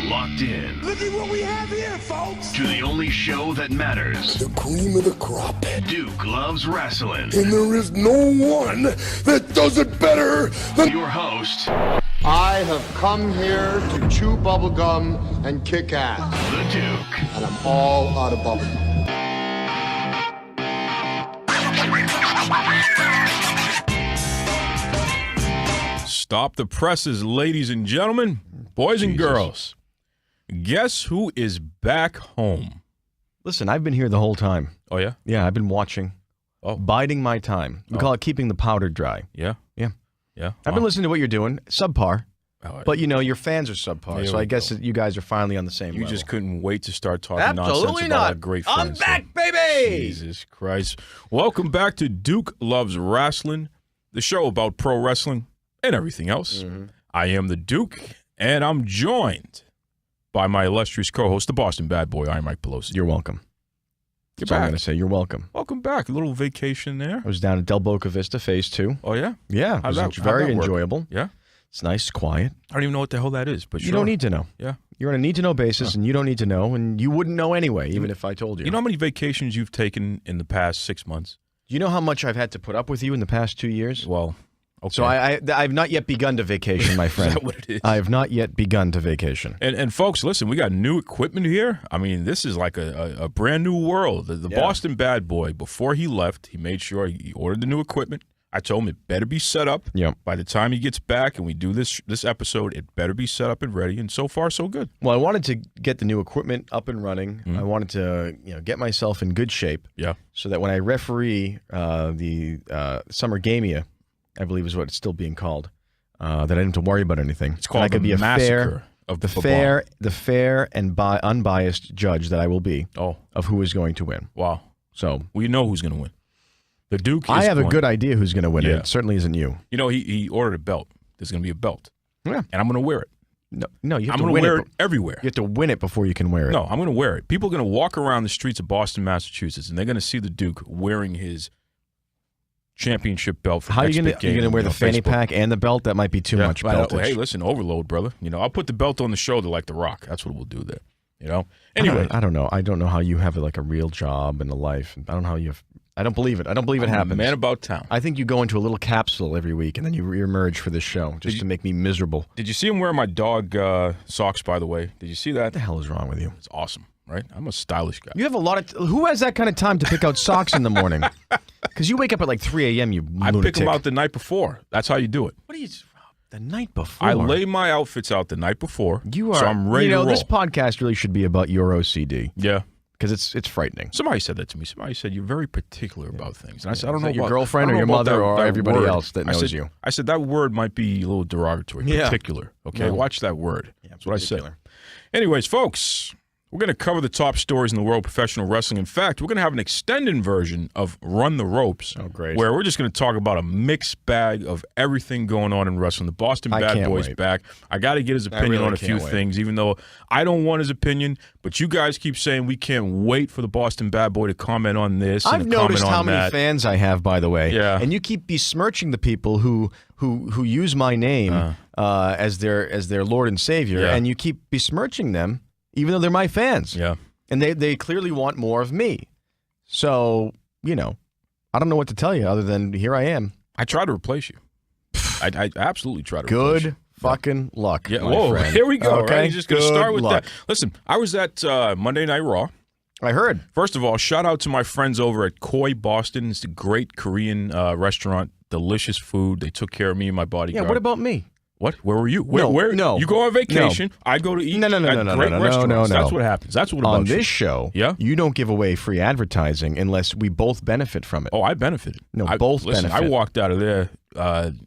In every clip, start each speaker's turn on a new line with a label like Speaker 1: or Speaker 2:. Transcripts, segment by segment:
Speaker 1: locked in.
Speaker 2: Look at what we have here, folks.
Speaker 1: To the only show that matters.
Speaker 3: The cream of the crop.
Speaker 1: Duke loves wrestling.
Speaker 3: And there is no one that does it better than
Speaker 1: Your host,
Speaker 4: I have come here to chew bubblegum and kick ass.
Speaker 1: the Duke.
Speaker 4: And I'm all out of bubblegum.
Speaker 5: Stop the presses, ladies and gentlemen, boys and girls. Guess who is back home?
Speaker 6: Listen, I've been here the whole time.
Speaker 5: Oh, yeah?
Speaker 6: Yeah, I've been watching.
Speaker 5: Oh.
Speaker 6: Biding my time. We call it keeping the powder dry.
Speaker 5: Yeah?
Speaker 6: Yeah.
Speaker 5: Yeah?
Speaker 6: I've been listening to what you're doing. Subpar.
Speaker 5: Oh,
Speaker 6: But, you know, your fans are subpar,
Speaker 5: There
Speaker 6: so
Speaker 5: we
Speaker 6: I guess
Speaker 5: go.
Speaker 6: that you guys are finally on the same
Speaker 5: You
Speaker 6: level.
Speaker 5: just couldn't wait to start talking nonsense
Speaker 6: Absolutely
Speaker 5: about
Speaker 6: not.
Speaker 5: our great
Speaker 6: I'm
Speaker 5: friends.
Speaker 6: back, baby!
Speaker 5: Jesus Christ. Welcome back to Duke Loves Rasslin, the show about pro wrestling and everything else.
Speaker 6: Mm-hmm.
Speaker 5: I am the Duke, and I'm joined by my illustrious co-host, the Boston bad boy, I'm Mike Pelosi.
Speaker 6: You're welcome.
Speaker 5: You're
Speaker 6: That's all I'm
Speaker 5: back.
Speaker 6: going to say. You're welcome.
Speaker 5: Welcome back. A little vacation there.
Speaker 6: I was down at Del Boca Vista, Phase 2.
Speaker 5: Oh, yeah?
Speaker 6: Yeah,
Speaker 5: How'd
Speaker 6: it was
Speaker 5: that
Speaker 6: very
Speaker 5: work?
Speaker 6: enjoyable.
Speaker 5: Yeah?
Speaker 6: It's nice, quiet.
Speaker 5: I don't even know what the hell that is, but
Speaker 6: You don't need to know.
Speaker 5: Yeah.
Speaker 6: You're on a need-to-know basis, and you don't need to know, and you wouldn't know anyway, even if I told you.
Speaker 5: You know how many vacations you've taken in the past 6 months?
Speaker 6: Do you know how much I've had to put up with you in the past 2 years?
Speaker 5: Well, okay.
Speaker 6: So I've not yet begun to vacation, my friend.
Speaker 5: Is that what it is?
Speaker 6: I have not yet begun to vacation.
Speaker 5: And folks, listen, we got new equipment here. I mean, this is like a brand new world. The
Speaker 6: Yeah.
Speaker 5: Boston bad boy, before he left, he made sure he ordered the new equipment. I told him it better be set up.
Speaker 6: Yep.
Speaker 5: By the time he gets back and we do this episode, it better be set up and ready. And so far, so good.
Speaker 6: Well, I wanted to get the new equipment up and running.
Speaker 5: Mm-hmm.
Speaker 6: I wanted to, get myself in good shape
Speaker 5: Yeah.
Speaker 6: so that when I referee the Summer Gamia, I believe is what it's still being called, that I didn't have to worry about anything.
Speaker 5: It's called
Speaker 6: I could
Speaker 5: the
Speaker 6: be a
Speaker 5: massacre of
Speaker 6: the
Speaker 5: football.
Speaker 6: fair and unbiased judge that I will be
Speaker 5: Oh,
Speaker 6: of who is going to win.
Speaker 5: wow.
Speaker 6: So
Speaker 5: We know who's going to win. The Duke is
Speaker 6: I have a
Speaker 5: going-
Speaker 6: good idea who's going to win.
Speaker 5: Yeah.
Speaker 6: It certainly isn't you.
Speaker 5: You know, he ordered a belt. There's going to be a belt.
Speaker 6: Yeah.
Speaker 5: And I'm going to wear it.
Speaker 6: No, you have
Speaker 5: I'm
Speaker 6: to
Speaker 5: going to
Speaker 6: win
Speaker 5: wear
Speaker 6: it.
Speaker 5: it everywhere.
Speaker 6: You have to win it before you can wear it.
Speaker 5: No, I'm going to wear it. People are going to walk around the streets of Boston, Massachusetts, and they're going to see the Duke wearing his championship belt. For
Speaker 6: How are you
Speaker 5: next
Speaker 6: going
Speaker 5: big
Speaker 6: to
Speaker 5: game,
Speaker 6: wear the fanny
Speaker 5: Facebook.
Speaker 6: pack and the belt? That might be too much
Speaker 5: Well,
Speaker 6: beltage.
Speaker 5: hey, listen, overload, brother. I'll put the belt on the shoulder like The Rock. That's what we'll do there. Anyway,
Speaker 6: I don't know. I don't know how you have like a real job and a life. I don't know how you have. I don't believe it. I don't believe it
Speaker 5: I'm a
Speaker 6: happens.
Speaker 5: man about town.
Speaker 6: I think you go into a little capsule every week and then you reemerge for this show just to make me miserable.
Speaker 5: Did you see him wearing my dog socks, by the way? Did you see that?
Speaker 6: What the hell is wrong with you?
Speaker 5: It's awesome, right? I'm a stylish guy.
Speaker 6: You have a lot of. Who has that kind of time to pick out socks in the morning? Because you wake up at like 3 a.m. You
Speaker 5: I
Speaker 6: lunatic.
Speaker 5: pick them out the night before. That's how you do it.
Speaker 6: What are you? The night before.
Speaker 5: I lay my outfits out the night before,
Speaker 6: You are.
Speaker 5: so I'm ready to roll.
Speaker 6: This podcast really should be about your OCD
Speaker 5: Yeah.
Speaker 6: because it's frightening.
Speaker 5: Somebody said that to me. Somebody said you're very particular about things, and I said I don't
Speaker 6: Is
Speaker 5: know
Speaker 6: that your
Speaker 5: about
Speaker 6: girlfriend
Speaker 5: I don't
Speaker 6: or your
Speaker 5: know about
Speaker 6: mother
Speaker 5: that-
Speaker 6: or
Speaker 5: that
Speaker 6: everybody
Speaker 5: word.
Speaker 6: else that
Speaker 5: I
Speaker 6: knows
Speaker 5: said,
Speaker 6: you?
Speaker 5: I said that word might be a little derogatory.
Speaker 6: Yeah.
Speaker 5: Particular. Okay,
Speaker 6: No.
Speaker 5: watch that word. That's what I said.
Speaker 6: Particular.
Speaker 5: Anyways, folks, we're going to cover the top stories in the world of professional wrestling. In fact, we're going to have an extended version of Run the Ropes.
Speaker 6: Oh, great.
Speaker 5: Where we're just going to talk about a mixed bag of everything going on in wrestling. The Boston
Speaker 6: I
Speaker 5: Bad
Speaker 6: can't
Speaker 5: Boys
Speaker 6: wait.
Speaker 5: back. I got to get his opinion
Speaker 6: really
Speaker 5: on a few
Speaker 6: can't wait.
Speaker 5: things, even though I don't want his opinion. But you guys keep saying we can't wait for the Boston Bad Boy to comment on this.
Speaker 6: I've
Speaker 5: and to comment
Speaker 6: noticed
Speaker 5: on
Speaker 6: how many
Speaker 5: that.
Speaker 6: fans I have, by the way.
Speaker 5: Yeah.
Speaker 6: And you keep besmirching the people who use my name as their Lord and Savior,
Speaker 5: Yeah.
Speaker 6: and you keep besmirching them, even though they're my fans.
Speaker 5: Yeah.
Speaker 6: And they clearly want more of me. So, I don't know what to tell you other than here I am.
Speaker 5: I try to replace you. I absolutely try to replace you.
Speaker 6: Good fucking luck,
Speaker 5: Yeah,
Speaker 6: my
Speaker 5: whoa,
Speaker 6: friend.
Speaker 5: here we go.
Speaker 6: Okay?
Speaker 5: Right? You're just going to
Speaker 6: Good
Speaker 5: start with
Speaker 6: luck.
Speaker 5: that. Listen, I was at Monday Night Raw.
Speaker 6: I heard.
Speaker 5: First of all, shout out to my friends over at Koi Boston. It's a great Korean restaurant, delicious food. They took care of me and my bodyguard.
Speaker 6: Yeah, what about me?
Speaker 5: What? Where were you?
Speaker 6: No, no.
Speaker 5: You go on vacation. I go to eat
Speaker 6: No,
Speaker 5: at great restaurants.
Speaker 6: no.
Speaker 5: That's what happens. That's what about
Speaker 6: On
Speaker 5: you.
Speaker 6: this show,
Speaker 5: Yeah?
Speaker 6: you don't give away free advertising unless we both benefit from it.
Speaker 5: Oh, I benefited.
Speaker 6: No,
Speaker 5: I,
Speaker 6: both
Speaker 5: listen,
Speaker 6: benefit.
Speaker 5: I walked out of there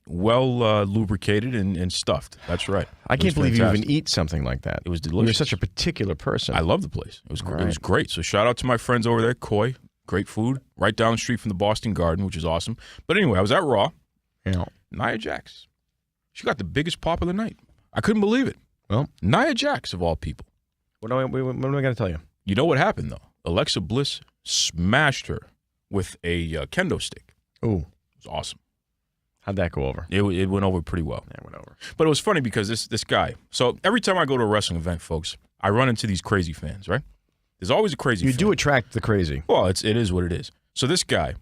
Speaker 5: well lubricated and stuffed. That's right.
Speaker 6: I
Speaker 5: It
Speaker 6: can't
Speaker 5: was
Speaker 6: believe you
Speaker 5: fantastic.
Speaker 6: even eat something like that.
Speaker 5: It was
Speaker 6: You're
Speaker 5: delicious.
Speaker 6: such a particular person.
Speaker 5: I love the place. It was
Speaker 6: All
Speaker 5: it was
Speaker 6: right.
Speaker 5: great. So shout out to my friends over there, Koi. Great food, right down the street from the Boston Garden, which is awesome. But anyway, I was at Raw.
Speaker 6: Yeah.
Speaker 5: Nia Jax, she got the biggest pop of the night. I couldn't believe it.
Speaker 6: Well,
Speaker 5: Nia Jax, of all people.
Speaker 6: what do I got to tell you?
Speaker 5: You know what happened, though? Alexa Bliss smashed her with a kendo stick.
Speaker 6: Ooh.
Speaker 5: It was awesome.
Speaker 6: How'd that go over?
Speaker 5: It went over pretty well.
Speaker 6: That went over.
Speaker 5: But it was funny because this guy. So every time I go to a wrestling event, folks, I run into these crazy fans, right? There's always a crazy fan.
Speaker 6: You do attract the crazy.
Speaker 5: Well, it is what it is. So this guy,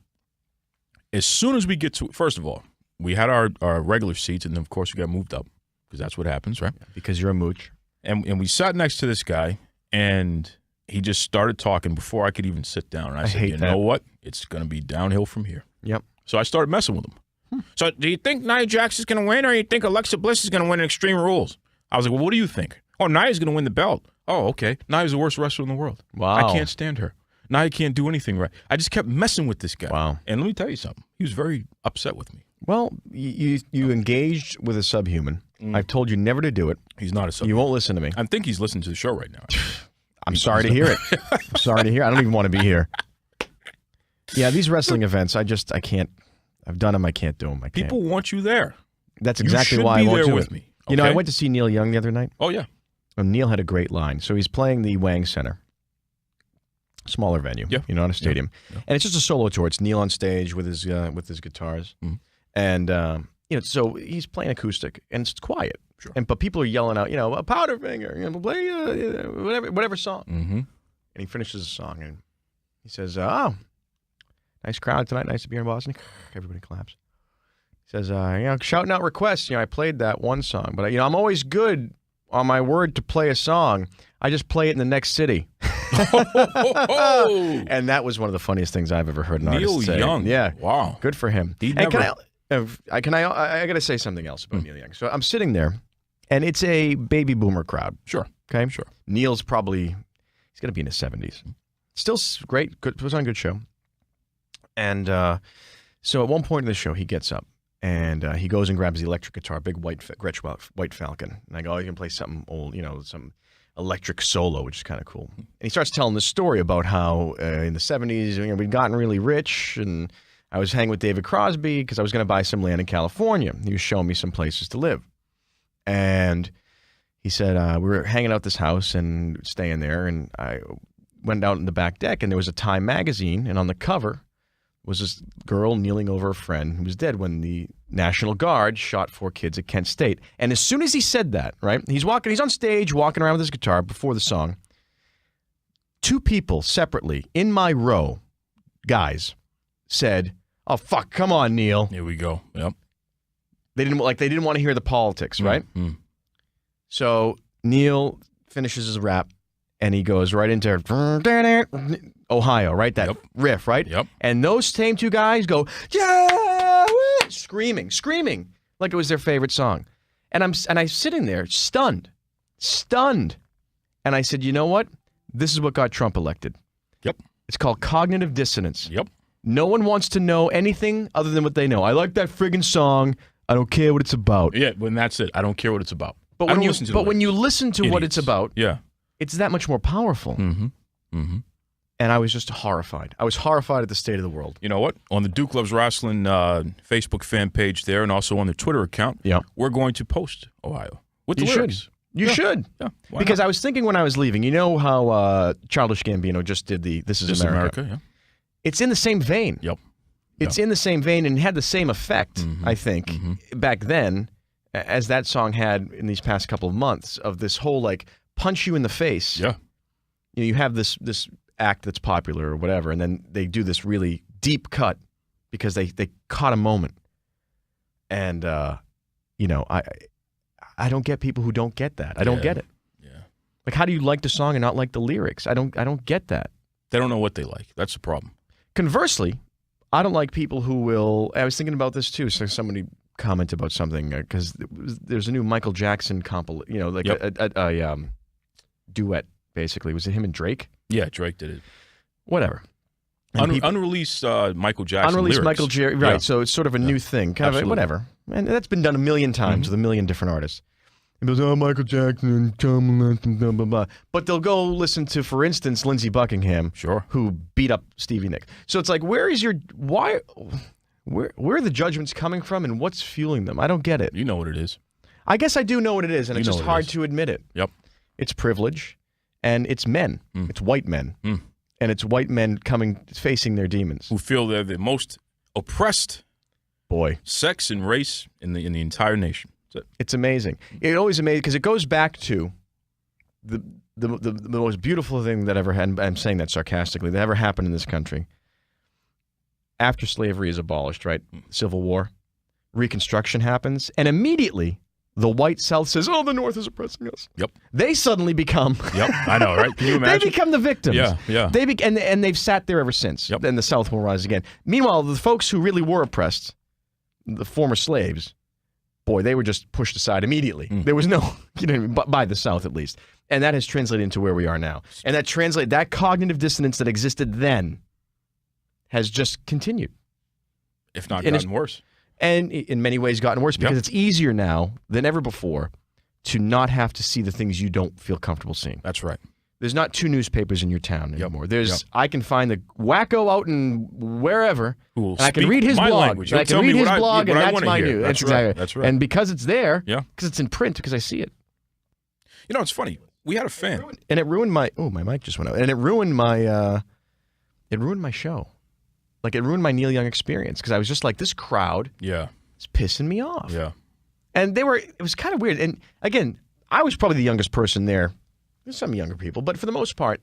Speaker 5: as soon as we get to, first of all, we had our regular seats, and then, of course, we got moved up because that's what happens, right?
Speaker 6: Because you're a mooch.
Speaker 5: And we sat next to this guy, and he just started talking before I could even sit down. And I said, you know what? It's going to be downhill from here.
Speaker 6: Yep.
Speaker 5: So I started messing with him. So do you think Nia Jax is going to win, or do you think Alexa Bliss is going to win in Extreme Rules? I was like, well, what do you think? Oh, Nia's going to win the belt. Oh, okay. Nia's the worst wrestler in the world.
Speaker 6: Wow.
Speaker 5: I can't stand her. Nia can't do anything right. I just kept messing with this guy.
Speaker 6: Wow.
Speaker 5: And let me tell you something. He was very upset with me.
Speaker 6: Well, you engaged with a subhuman. I've told you never to do it.
Speaker 5: He's not a subhuman.
Speaker 6: You won't listen to me.
Speaker 5: I think he's listening to the show right now.
Speaker 6: I'm sorry to hear it. I'm sorry to hear it. I don't even want to be here. Yeah, these wrestling events, I can't. I've done them. I can't do them. I can't.
Speaker 5: People want you there.
Speaker 6: That's exactly why I won't do
Speaker 5: with
Speaker 6: it.
Speaker 5: me. Okay?
Speaker 6: You know, I went to see Neil Young the other night.
Speaker 5: Oh, yeah.
Speaker 6: And Neil had a great line. So he's playing the Wang Center. Smaller venue,
Speaker 5: yeah.
Speaker 6: Not a stadium.
Speaker 5: Yeah.
Speaker 6: And it's just a solo tour. It's Neil on stage with his guitars.
Speaker 5: Mm-hmm.
Speaker 6: And, so he's playing acoustic, and it's quiet.
Speaker 5: Sure.
Speaker 6: But people are yelling out, a Powderfinger, play whatever song.
Speaker 5: Mm-hmm.
Speaker 6: And he finishes the song, and he says, oh, nice crowd tonight. Nice to be here in Boston. Everybody claps. He says, shouting out requests. I played that one song, but, I'm always good on my word to play a song. I just play it in the next city. And that was one of the funniest things I've ever heard an artist say.
Speaker 5: Neil Young.
Speaker 6: Yeah.
Speaker 5: Wow.
Speaker 6: Good for him.
Speaker 5: I
Speaker 6: got to say something else about Neil Young. So I'm sitting there, and it's a baby boomer crowd.
Speaker 5: Sure.
Speaker 6: Okay?
Speaker 5: Sure.
Speaker 6: Neil's he's going to be in his 70s. Still great. Good, was on a good show. And so at one point in the show, he gets up, and he goes and grabs the electric guitar, big white Falcon. And I go, oh, you can play something old, some electric solo, which is kind of cool. And he starts telling this story about how in the 70s, we'd gotten really rich, and I was hanging with David Crosby because I was going to buy some land in California. He was showing me some places to live. And he said, we were hanging out at this house and staying there, and I went out in the back deck, and there was a Time magazine, and on the cover was this girl kneeling over a friend who was dead when the National Guard shot 4 kids at Kent State. And as soon as he said that, right, he's on stage, walking around with his guitar before the song. 2 people separately in my row, guys, said, "Oh fuck, come on, Neil."
Speaker 5: Here we go. Yep.
Speaker 6: They didn't want to hear the politics, right? Mm-hmm. So Neil finishes his rap, and he goes right into Ohio, right? That riff, right?
Speaker 5: Yep.
Speaker 6: And those same 2 guys go, yeah, screaming like it was their favorite song. And I'm sitting there stunned. And I said, you know what? This is what got Trump elected.
Speaker 5: Yep.
Speaker 6: It's called cognitive dissonance.
Speaker 5: Yep.
Speaker 6: No one wants to know anything other than what they know. I like that friggin' song. I don't care what it's about.
Speaker 5: Yeah, when that's it. I don't care what it's about.
Speaker 6: But when you listen to what it's about,
Speaker 5: yeah,
Speaker 6: it's that much more powerful.
Speaker 5: Mm-hmm. Mm-hmm.
Speaker 6: And I was just horrified. I was horrified at the state of the world.
Speaker 5: You know what? On the Duke Loves Rasslin Facebook fan page there, and also on the Twitter account, we're going to post Ohio with the lyrics.
Speaker 6: You should.
Speaker 5: Yeah.
Speaker 6: Because I was thinking when I was leaving, you know how Childish Gambino just did the This Is America?
Speaker 5: Yeah.
Speaker 6: It's in the same vein.
Speaker 5: Yep.
Speaker 6: It's in the same vein and had the same effect, I think, back then, as that song had in these past couple of months, of this whole, punch you in the face.
Speaker 5: Yeah.
Speaker 6: You have this act that's popular or whatever, and then they do this really deep cut because they caught a moment. And, I don't get people who don't get that. I don't get it.
Speaker 5: Yeah.
Speaker 6: How do you like the song and not like the lyrics? I don't get that.
Speaker 5: They don't know what they like. That's the problem.
Speaker 6: Conversely, I don't like people who will. I was thinking about this too. So somebody commented about something because there's a new Michael Jackson a duet. Basically, was it him and Drake?
Speaker 5: Yeah, Drake did it.
Speaker 6: Whatever.
Speaker 5: Unreleased Michael Jackson.
Speaker 6: Unreleased
Speaker 5: lyrics.
Speaker 6: Michael Jackson. Right. Yeah. So it's sort of a new thing. Kind of whatever. And that's been done a million times with a million different artists. It goes, oh, Michael Jackson, blah, blah, blah. But they'll go listen to, for instance, Lindsey Buckingham, who beat up Stevie Nicks. So it's where are the judgments coming from and what's fueling them? I don't get it.
Speaker 5: You know what it is.
Speaker 6: I guess I do know what it is, and it's just hard to admit it.
Speaker 5: Yep.
Speaker 6: It's privilege, and it's men. It's white men. And it's white men facing their demons.
Speaker 5: Who feel they're the most oppressed
Speaker 6: Boy.
Speaker 5: Sex and race in the entire nation. That's it.
Speaker 6: It's amazing. It always amazes because it goes back to the most beautiful thing that ever happened. I'm saying that sarcastically. That ever happened in this country. After slavery is abolished, right? Civil War, Reconstruction happens, and immediately the white South says, "Oh, the North is oppressing us."
Speaker 5: Yep.
Speaker 6: They suddenly become.
Speaker 5: Yep. I know, right? Can you imagine?
Speaker 6: They become the victims.
Speaker 5: Yeah. Yeah.
Speaker 6: And they've sat there ever since.
Speaker 5: Yep.
Speaker 6: And the South will rise again. Meanwhile, the folks who really were oppressed, the former slaves, boy, they were just pushed aside immediately. There was no, by the South at least. And that has translated into where we are now. And that cognitive dissonance that existed then has just continued.
Speaker 5: If not gotten worse.
Speaker 6: And in many ways gotten worse because it's easier now than ever before to not have to see the things you don't feel comfortable seeing.
Speaker 5: That's right.
Speaker 6: There's not two newspapers in your town anymore. I can find the wacko out in wherever, and I can read his blog. And I can read his blog, and that's my news.
Speaker 5: That's right. That's right.
Speaker 6: And because it's there, because it's in print, because I see it.
Speaker 5: You know, it's funny. We had a fan,
Speaker 6: and it ruined my. Oh, my mic just went out, and it ruined my. It ruined my show. Like it ruined my Neil Young experience because I was just like, this crowd.
Speaker 5: Yeah.
Speaker 6: It's pissing me off.
Speaker 5: Yeah.
Speaker 6: And it was kind of weird. And again, I was probably the youngest person there. There's some younger people, but for the most part,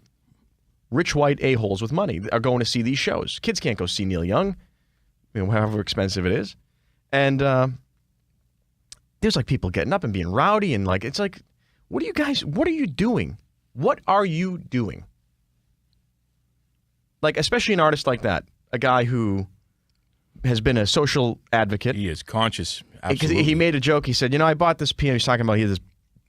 Speaker 6: rich white a-holes with money are going to see these shows. Kids can't go see Neil Young, however expensive it is. And there's like people getting up and being rowdy and like, it's like, what are you doing? What are you doing? Like, especially an artist like that, a guy who has been a social advocate.
Speaker 5: He is conscious. Absolutely.
Speaker 6: Because he made a joke. He said, I bought this piano. He's talking about he had this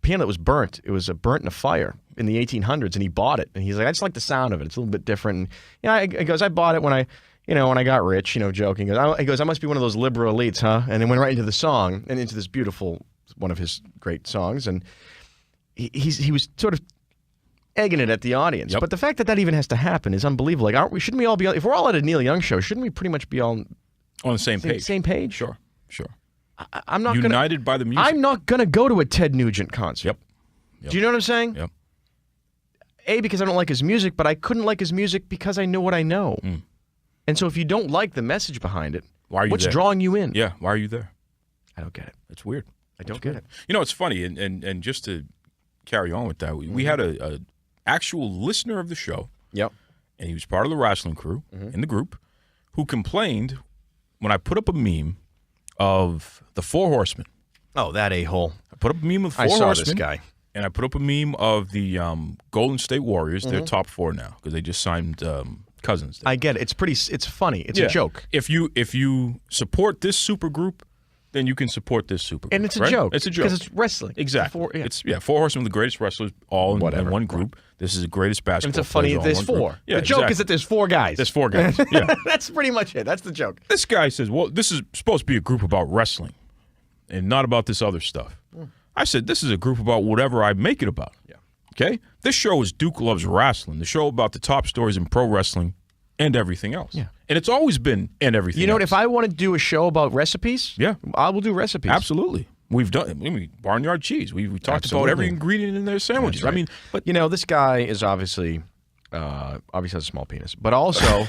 Speaker 6: piano that was burnt. It was burnt in a fire in the 1800s, and he bought it. And he's like, I just like the sound of it. It's a little bit different. And, he goes, I bought it when I got rich, joking. He goes, I must be one of those liberal elites, huh? And then went right into the song and into this beautiful, one of his great songs. And he was sort of egging it at the audience. But the fact that even has to happen is unbelievable. Like, shouldn't we all be, if we're all at a Neil Young show, shouldn't we pretty much be all
Speaker 5: on the same page?
Speaker 6: Same page?
Speaker 5: Sure.
Speaker 6: I'm not
Speaker 5: united by the music.
Speaker 6: I'm not going to go to a Ted Nugent concert.
Speaker 5: Yep.
Speaker 6: Do you know what I'm saying?
Speaker 5: Yep.
Speaker 6: A, because I don't like his music, but I couldn't like his music because I know what I know. And so if you don't like the message behind it,
Speaker 5: why are you
Speaker 6: what's
Speaker 5: there?
Speaker 6: Drawing you in?
Speaker 5: Yeah, why are you there?
Speaker 6: I don't get it.
Speaker 5: It's weird.
Speaker 6: I don't get it.
Speaker 5: It's funny, and just to carry on with that, we had a actual listener of the show.
Speaker 6: Yep.
Speaker 5: And he was part of the Rasslin crew in the group who complained when I put up a meme of the Four Horsemen.
Speaker 6: Oh, that a-hole.
Speaker 5: I put up a meme of Four
Speaker 6: I saw
Speaker 5: Horsemen.
Speaker 6: this guy.
Speaker 5: And I put up a meme of the Golden State Warriors. They're top 4 now because they just signed Cousins.
Speaker 6: I get it. It's funny. It's a joke.
Speaker 5: If you support this super group, then you can support this super group.
Speaker 6: And it's a
Speaker 5: right?
Speaker 6: joke.
Speaker 5: It's a joke.
Speaker 6: Because it's wrestling.
Speaker 5: Exactly. It's Four Horsemen, the greatest wrestlers, all in one group. This is the greatest basketball.
Speaker 6: And it's a funny. There's 4.
Speaker 5: Yeah,
Speaker 6: the joke is that there's 4 guys.
Speaker 5: There's 4 guys. Yeah.
Speaker 6: That's pretty much it. That's the joke.
Speaker 5: This guy says, well, this is supposed to be a group about wrestling and not about this other stuff. I said, this is a group about whatever I make it about.
Speaker 6: Yeah.
Speaker 5: Okay? This show is Duke Loves Rasslin, the show about the top stories in pro wrestling and everything else.
Speaker 6: Yeah.
Speaker 5: And it's always been and everything else.
Speaker 6: You know what? If I want to do a show about recipes, I will do recipes.
Speaker 5: Absolutely. We've done barnyard cheese. We talked about every ingredient in their sandwiches.
Speaker 6: Right.
Speaker 5: I mean, but
Speaker 6: this guy is obviously has a small penis, but also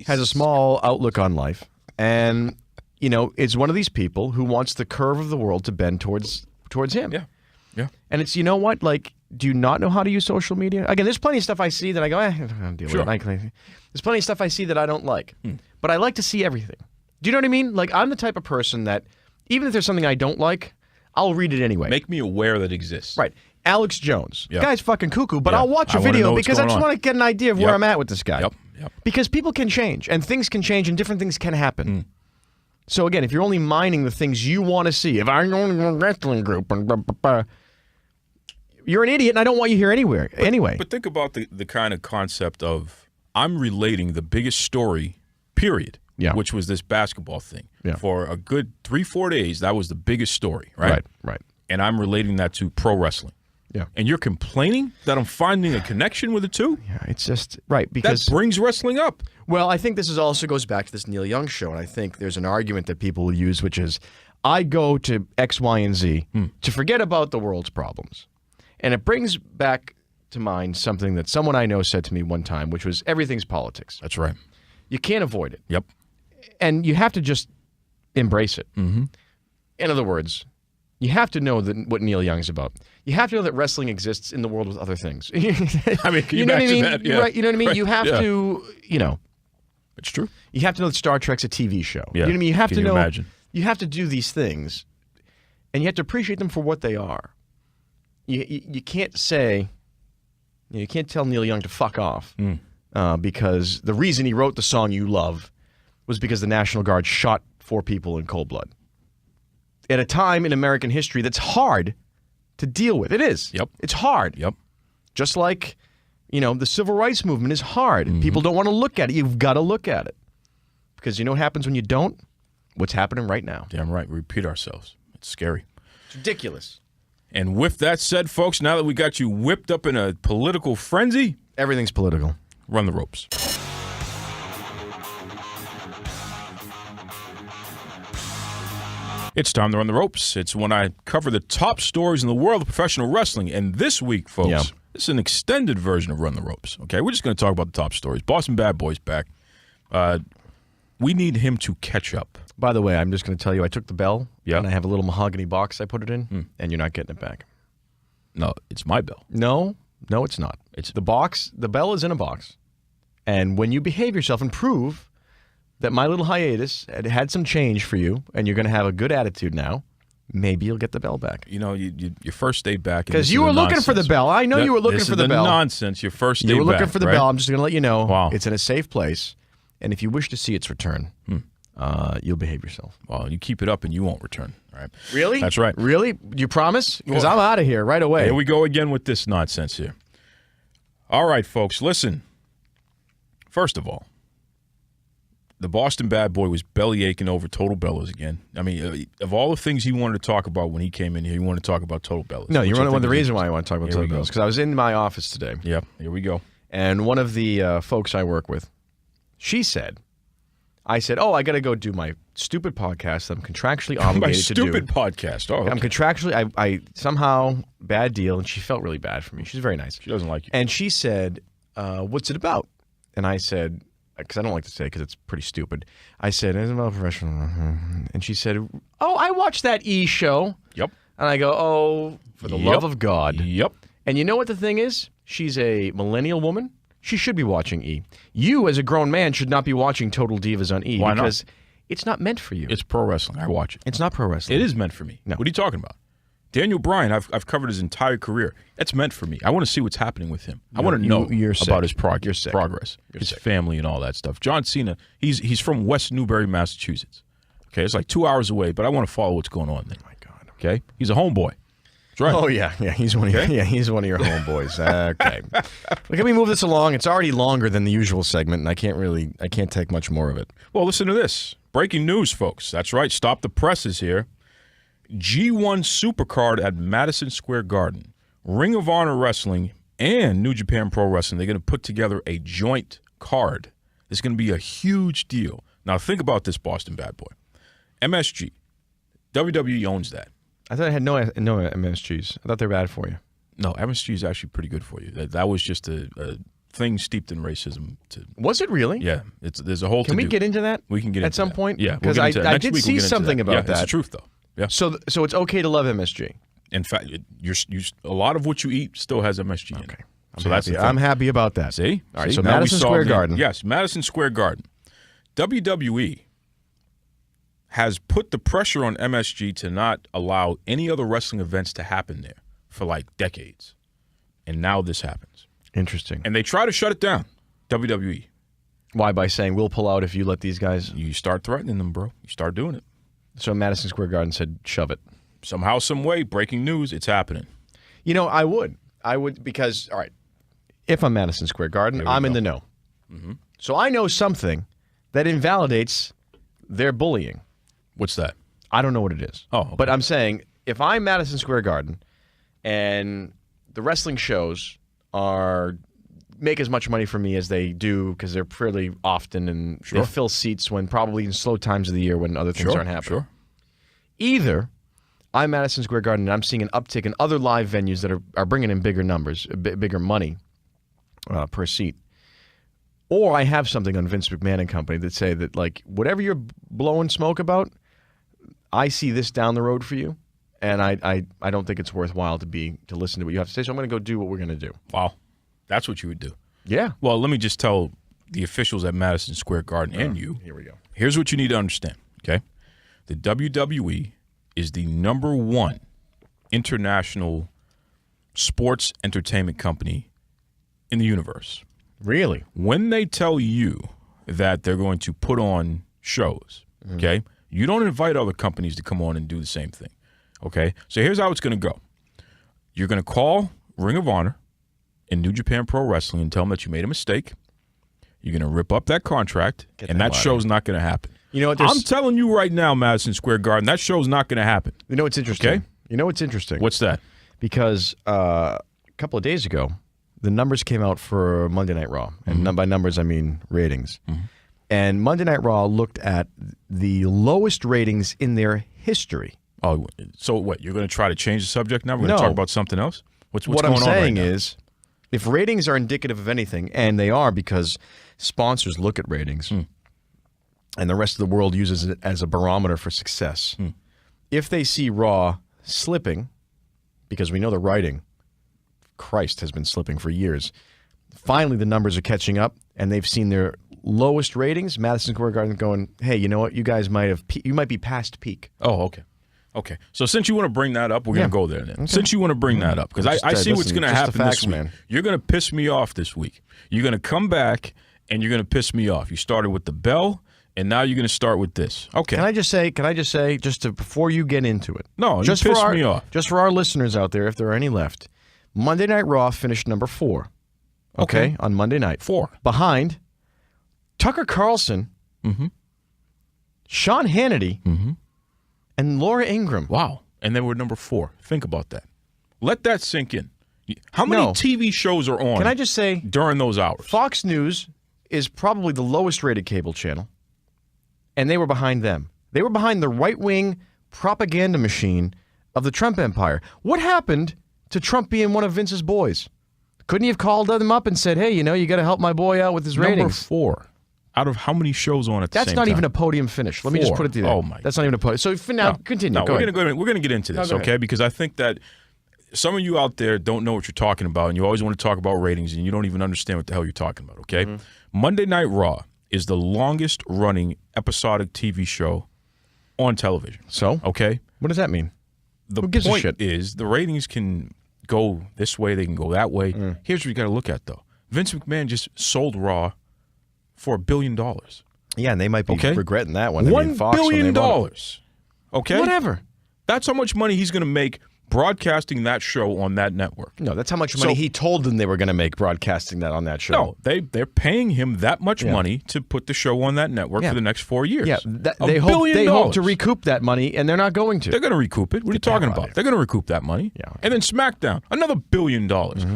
Speaker 6: has a small outlook on life, and is one of these people who wants the curve of the world to bend towards him.
Speaker 5: Yeah. Yeah.
Speaker 6: And it's What? Like, do you not know how to use social media? Again, there's plenty of stuff I see that I go, I don't deal with it. There's plenty of stuff I see that I don't like, but I like to see everything. Do you know what I mean? Like, I'm the type of person that even if there's something I don't like, I'll read it anyway.
Speaker 5: Make me aware that it exists.
Speaker 6: Right. Alex Jones.
Speaker 5: Yep.
Speaker 6: The guy's fucking cuckoo, but I'll watch a video because I just want to get an idea of where I'm at with this guy.
Speaker 5: Yep.
Speaker 6: Because people can change, and things can change, and different things can happen. So again, if you're only mining the things you want to see, if I'm only a wrestling group, you're an idiot, and I don't want you here anyway.
Speaker 5: But think about the kind of concept of I'm relating the biggest story, period, which was this basketball thing.
Speaker 6: Yeah.
Speaker 5: For a good 3-4 days, that was the biggest story, right?
Speaker 6: Right.
Speaker 5: And I'm relating that to pro wrestling.
Speaker 6: Yeah.
Speaker 5: And you're complaining that I'm finding a connection with the two?
Speaker 6: Yeah, it's just, right, because...
Speaker 5: That brings wrestling up.
Speaker 6: Well, I think this also goes back to this Neil Young show, and I think there's an argument that people will use, which is, I go to X, Y, and Z to forget about the world's problems. And it brings back to mind something that someone I know said to me one time, which was, everything's politics.
Speaker 5: That's right.
Speaker 6: You can't avoid it.
Speaker 5: Yep.
Speaker 6: And you have to just embrace it. Mm-hmm. In other words, you have to know what Neil Young's about. You have to know that wrestling exists in the world with other things.
Speaker 5: I mean, can you
Speaker 6: know what I
Speaker 5: imagine
Speaker 6: mean?
Speaker 5: that? Yeah.
Speaker 6: Right, you know what I mean?
Speaker 5: Right.
Speaker 6: You have
Speaker 5: Yeah.
Speaker 6: to,
Speaker 5: It's true.
Speaker 6: you have to know that Star Trek's a TV show.
Speaker 5: Yeah.
Speaker 6: You know what I mean? You have
Speaker 5: Can
Speaker 6: to
Speaker 5: you
Speaker 6: know.
Speaker 5: imagine?
Speaker 6: You have to do these things, and you have to appreciate them for what they are. You can't say, you can't tell Neil Young to fuck off because the reason he wrote the song you love was because the National Guard shot 4 people in cold blood. At a time in American history that's hard to deal with. It is.
Speaker 5: Yep.
Speaker 6: It's hard.
Speaker 5: Yep.
Speaker 6: Just like, the civil rights movement is hard.
Speaker 5: Mm-hmm.
Speaker 6: People don't want to look at it. You've got to look at it. Because you know what happens when you don't? What's happening right now.
Speaker 5: Damn right. We repeat ourselves. It's scary.
Speaker 6: It's ridiculous.
Speaker 5: And with that said, folks, now that we got you whipped up in a political frenzy,
Speaker 6: Everything's political.
Speaker 5: run the ropes. It's time to run the ropes. It's when I cover the top stories in the world of professional wrestling. And this week, folks, this is an extended version of Run the Ropes. Okay, we're just going to talk about the top stories. Boston Bad Boy's back. We need him to catch up.
Speaker 6: By the way, I'm just going to tell you, I took the bell,
Speaker 5: Yeah.
Speaker 6: and I have a little mahogany box I put it in, and you're not getting it back.
Speaker 5: No, it's my bell.
Speaker 6: No, it's not. It's the box. The bell is in a box. And when you behave yourself and prove that my little hiatus had some change for you, and you're going to have a good attitude now, maybe you'll get the bell back.
Speaker 5: Your first day back.
Speaker 6: Because you were looking for the bell. I know you were looking for the bell.
Speaker 5: Nonsense. Your first day
Speaker 6: You were looking
Speaker 5: back,
Speaker 6: for the
Speaker 5: right?
Speaker 6: bell. I'm just going to let you know.
Speaker 5: Wow.
Speaker 6: It's in a safe place. And if you wish to see its return, you'll behave yourself.
Speaker 5: Well, you keep it up and you won't return. All right.
Speaker 6: Really?
Speaker 5: That's right.
Speaker 6: Really? You promise? Because I'm out of here right away.
Speaker 5: Here we go again with this nonsense here. All right, folks, listen. First of all, the Boston Bad Boy was belly aching over Total Bellas again. I mean, of all the things he wanted to talk about when he came in here, he wanted to talk about Total Bellas.
Speaker 6: No, you're
Speaker 5: which I
Speaker 6: one of
Speaker 5: think
Speaker 6: the
Speaker 5: is
Speaker 6: reason why I want to talk about
Speaker 5: Here we
Speaker 6: Total
Speaker 5: go.
Speaker 6: Bellas. Because I was in my office today,
Speaker 5: Yep, here we go.
Speaker 6: and one of the folks I work with, I said, oh, I got to go do my stupid podcast that I'm contractually
Speaker 5: My
Speaker 6: obligated to do.
Speaker 5: stupid podcast. Oh,
Speaker 6: I'm
Speaker 5: okay.
Speaker 6: contractually, I somehow, bad deal, and she felt really bad for me. She's very nice.
Speaker 5: She doesn't like you.
Speaker 6: And she said, what's it about? And I said, because I don't like to say because it's pretty stupid. I said, it's about professional. And she said, oh, I watched that E! show.
Speaker 5: Yep.
Speaker 6: And I go, oh, for the love of God.
Speaker 5: Yep.
Speaker 6: And you know what the thing is? She's a millennial woman. She should be watching E! You, as a grown man, should not be watching Total Divas on E!
Speaker 5: Why not?
Speaker 6: Because it's not meant for you.
Speaker 5: It's pro wrestling. I watch it.
Speaker 6: It's not pro wrestling.
Speaker 5: It is meant for me.
Speaker 6: No.
Speaker 5: What are you talking about? Daniel Bryan, I've covered his entire career. That's meant for me. I want to see what's happening with him. I want to know
Speaker 6: you're sick.
Speaker 5: about his
Speaker 6: You're sick.
Speaker 5: progress, his family, and all that stuff. John Cena, he's from West Newbury, Massachusetts. Okay, it's like 2 hours away, but I want to follow what's going on there.
Speaker 6: Oh, my God.
Speaker 5: Okay, he's a homeboy. That's right.
Speaker 6: Oh yeah, he's one of your, he's one of your homeboys. Okay, well, can we move this along? It's already longer than the usual segment, and I can't take much more of it.
Speaker 5: Well, listen to this. Breaking news, folks. That's right. Stop the presses here. G1 Supercard at Madison Square Garden. Ring of Honor Wrestling and New Japan Pro Wrestling, they're going to put together a joint card. It's going to be a huge deal. Now, think about this, Boston Bad Boy. MSG. WWE owns that.
Speaker 6: I thought I had no MSGs. I thought they were bad for you.
Speaker 5: No, MSG is actually pretty good for you. That was just a thing steeped in racism.
Speaker 6: Was it really?
Speaker 5: Yeah, there's a whole.
Speaker 6: Can we get into that?
Speaker 5: We can get
Speaker 6: at
Speaker 5: into
Speaker 6: some
Speaker 5: that.
Speaker 6: point.
Speaker 5: Yeah,
Speaker 6: because I did see something about that.
Speaker 5: It's the truth, though. Yeah.
Speaker 6: So it's okay to love MSG.
Speaker 5: In fact, a lot of what you eat still has MSG in it.
Speaker 6: Okay.
Speaker 5: I'm
Speaker 6: happy about that.
Speaker 5: See?
Speaker 6: All right,
Speaker 5: See?
Speaker 6: so
Speaker 5: Now we
Speaker 6: Madison
Speaker 5: solved
Speaker 6: Square
Speaker 5: it.
Speaker 6: Garden.
Speaker 5: Yes, Madison Square Garden. WWE has put the pressure on MSG to not allow any other wrestling events to happen there for like decades. And now this happens.
Speaker 6: Interesting.
Speaker 5: And they try to shut it down, WWE.
Speaker 6: Why? By saying we'll pull out if you let these guys.
Speaker 5: You start threatening them, bro. You start doing it.
Speaker 6: So Madison Square Garden said, shove it.
Speaker 5: Somehow, some way, breaking news, it's happening.
Speaker 6: You know, I would because, all right, if I'm Madison Square Garden, I'm in the know. Mm-hmm. So I know something that invalidates their bullying.
Speaker 5: What's that?
Speaker 6: I don't know what it is.
Speaker 5: Oh, okay.
Speaker 6: But I'm saying if I'm Madison Square Garden and the wrestling shows make as much money for me as they do because they're fairly often and they fill seats when probably in slow times of the year when other things aren't happening.
Speaker 5: Sure.
Speaker 6: Either I'm Madison Square Garden and I'm seeing an uptick in other live venues that are bringing in bigger numbers, bigger money per seat. Or I have something on Vince McMahon and company that say that, like, whatever you're blowing smoke about, I see this down the road for you, and I don't think it's worthwhile to listen to what you have to say. So I'm going to go do what we're going to do.
Speaker 5: Wow, that's what you would do.
Speaker 6: Yeah.
Speaker 5: Well, let me just tell the officials at Madison Square Garden and you.
Speaker 6: Here we go.
Speaker 5: Here's what you need to understand. Okay, the WWE is the #1 international sports entertainment company in the universe.
Speaker 6: Really?
Speaker 5: When they tell you that they're going to put on shows, okay, you don't invite other companies to come on and do the same thing, okay? So here's how it's going to go. You're going to call Ring of Honor and New Japan Pro Wrestling and tell them that you made a mistake. You're going to rip up that contract, and that show's not going to happen.
Speaker 6: You know what?
Speaker 5: I'm telling you right now, Madison Square Garden, that show's not going to happen.
Speaker 6: You know what's interesting?
Speaker 5: Okay?
Speaker 6: You know what's interesting?
Speaker 5: What's that?
Speaker 6: Because a couple of days ago, the numbers came out for Monday Night Raw. And by numbers, I mean ratings. And Monday Night Raw looked at the lowest ratings in their history.
Speaker 5: Oh, so what? You're going to try to change the subject now? We're going
Speaker 6: No.
Speaker 5: to talk about something else? What's
Speaker 6: What
Speaker 5: going
Speaker 6: I'm
Speaker 5: on right
Speaker 6: saying
Speaker 5: now?
Speaker 6: is, if ratings are indicative of anything, and they are because sponsors look at ratings, and the rest of the world uses it as a barometer for success, if they see Raw slipping, because we know the writing, Christ, has been slipping for years, finally the numbers are catching up, and they've seen their lowest ratings, Madison Square Garden going, hey, you know what, you guys might be past peak.
Speaker 5: Oh, okay. Okay. So since you want to bring that up, we're going to go there then. Okay. Since you want to bring that up, because I see what's going to happen this week.
Speaker 6: Man.
Speaker 5: You're going to piss me off this week. You're going to come back, and you're going to piss me off. You started with the bell, and now you're going to start with this. Okay.
Speaker 6: Can I just say, before you get into it?
Speaker 5: No,
Speaker 6: just
Speaker 5: you pissed me off.
Speaker 6: Just for our listeners out there, if there are any left, Monday Night Raw finished number 4. Okay. On Monday night.
Speaker 5: 4.
Speaker 6: Behind Tucker Carlson, Sean Hannity, and Laura Ingraham.
Speaker 5: Wow. And then we're number 4. Think about that. Let that sink in. How many TV shows are on?
Speaker 6: Can I just say,
Speaker 5: during those hours?
Speaker 6: Fox News is probably the lowest rated cable channel, and they were behind them. They were behind the right-wing propaganda machine of the Trump empire. What happened to Trump being one of Vince's boys? Couldn't he have called them up and said, hey, you know, you got to help my boy out with his ratings?
Speaker 5: Number 4. Out of how many shows on at the same time?
Speaker 6: That's not even a podium finish. Let me just put it to you.
Speaker 5: Oh, my.
Speaker 6: That's not even a podium. So for now, continue.
Speaker 5: No,
Speaker 6: go
Speaker 5: we're
Speaker 6: ahead.
Speaker 5: going to get into this, okay? Because I think that some of you out there don't know what you're talking about, and you always want to talk about ratings, and you don't even understand what the hell you're talking about, okay? Monday Night Raw is the longest-running episodic TV show on television.
Speaker 6: So?
Speaker 5: Okay?
Speaker 6: What does that mean?
Speaker 5: The
Speaker 6: Who gives a
Speaker 5: point
Speaker 6: shit?
Speaker 5: is the ratings can go this way, they can go that way. Here's what you got to look at, though. Vince McMahon just sold Raw for $1 billion.
Speaker 6: Yeah, and they might be regretting that one.
Speaker 5: $1 billion. Okay?
Speaker 6: Whatever.
Speaker 5: That's how much money he's going to make broadcasting that show on that network.
Speaker 6: No, that's how much money he told them they were going to make broadcasting that on that show.
Speaker 5: No, they're paying him that much money to put the show on that network for the next 4 years.
Speaker 6: Yeah, they hope to recoup that money, and they're not going to.
Speaker 5: They're going to recoup it. What are you talking about? They're going to recoup that money. Yeah. And then SmackDown, another $1 billion.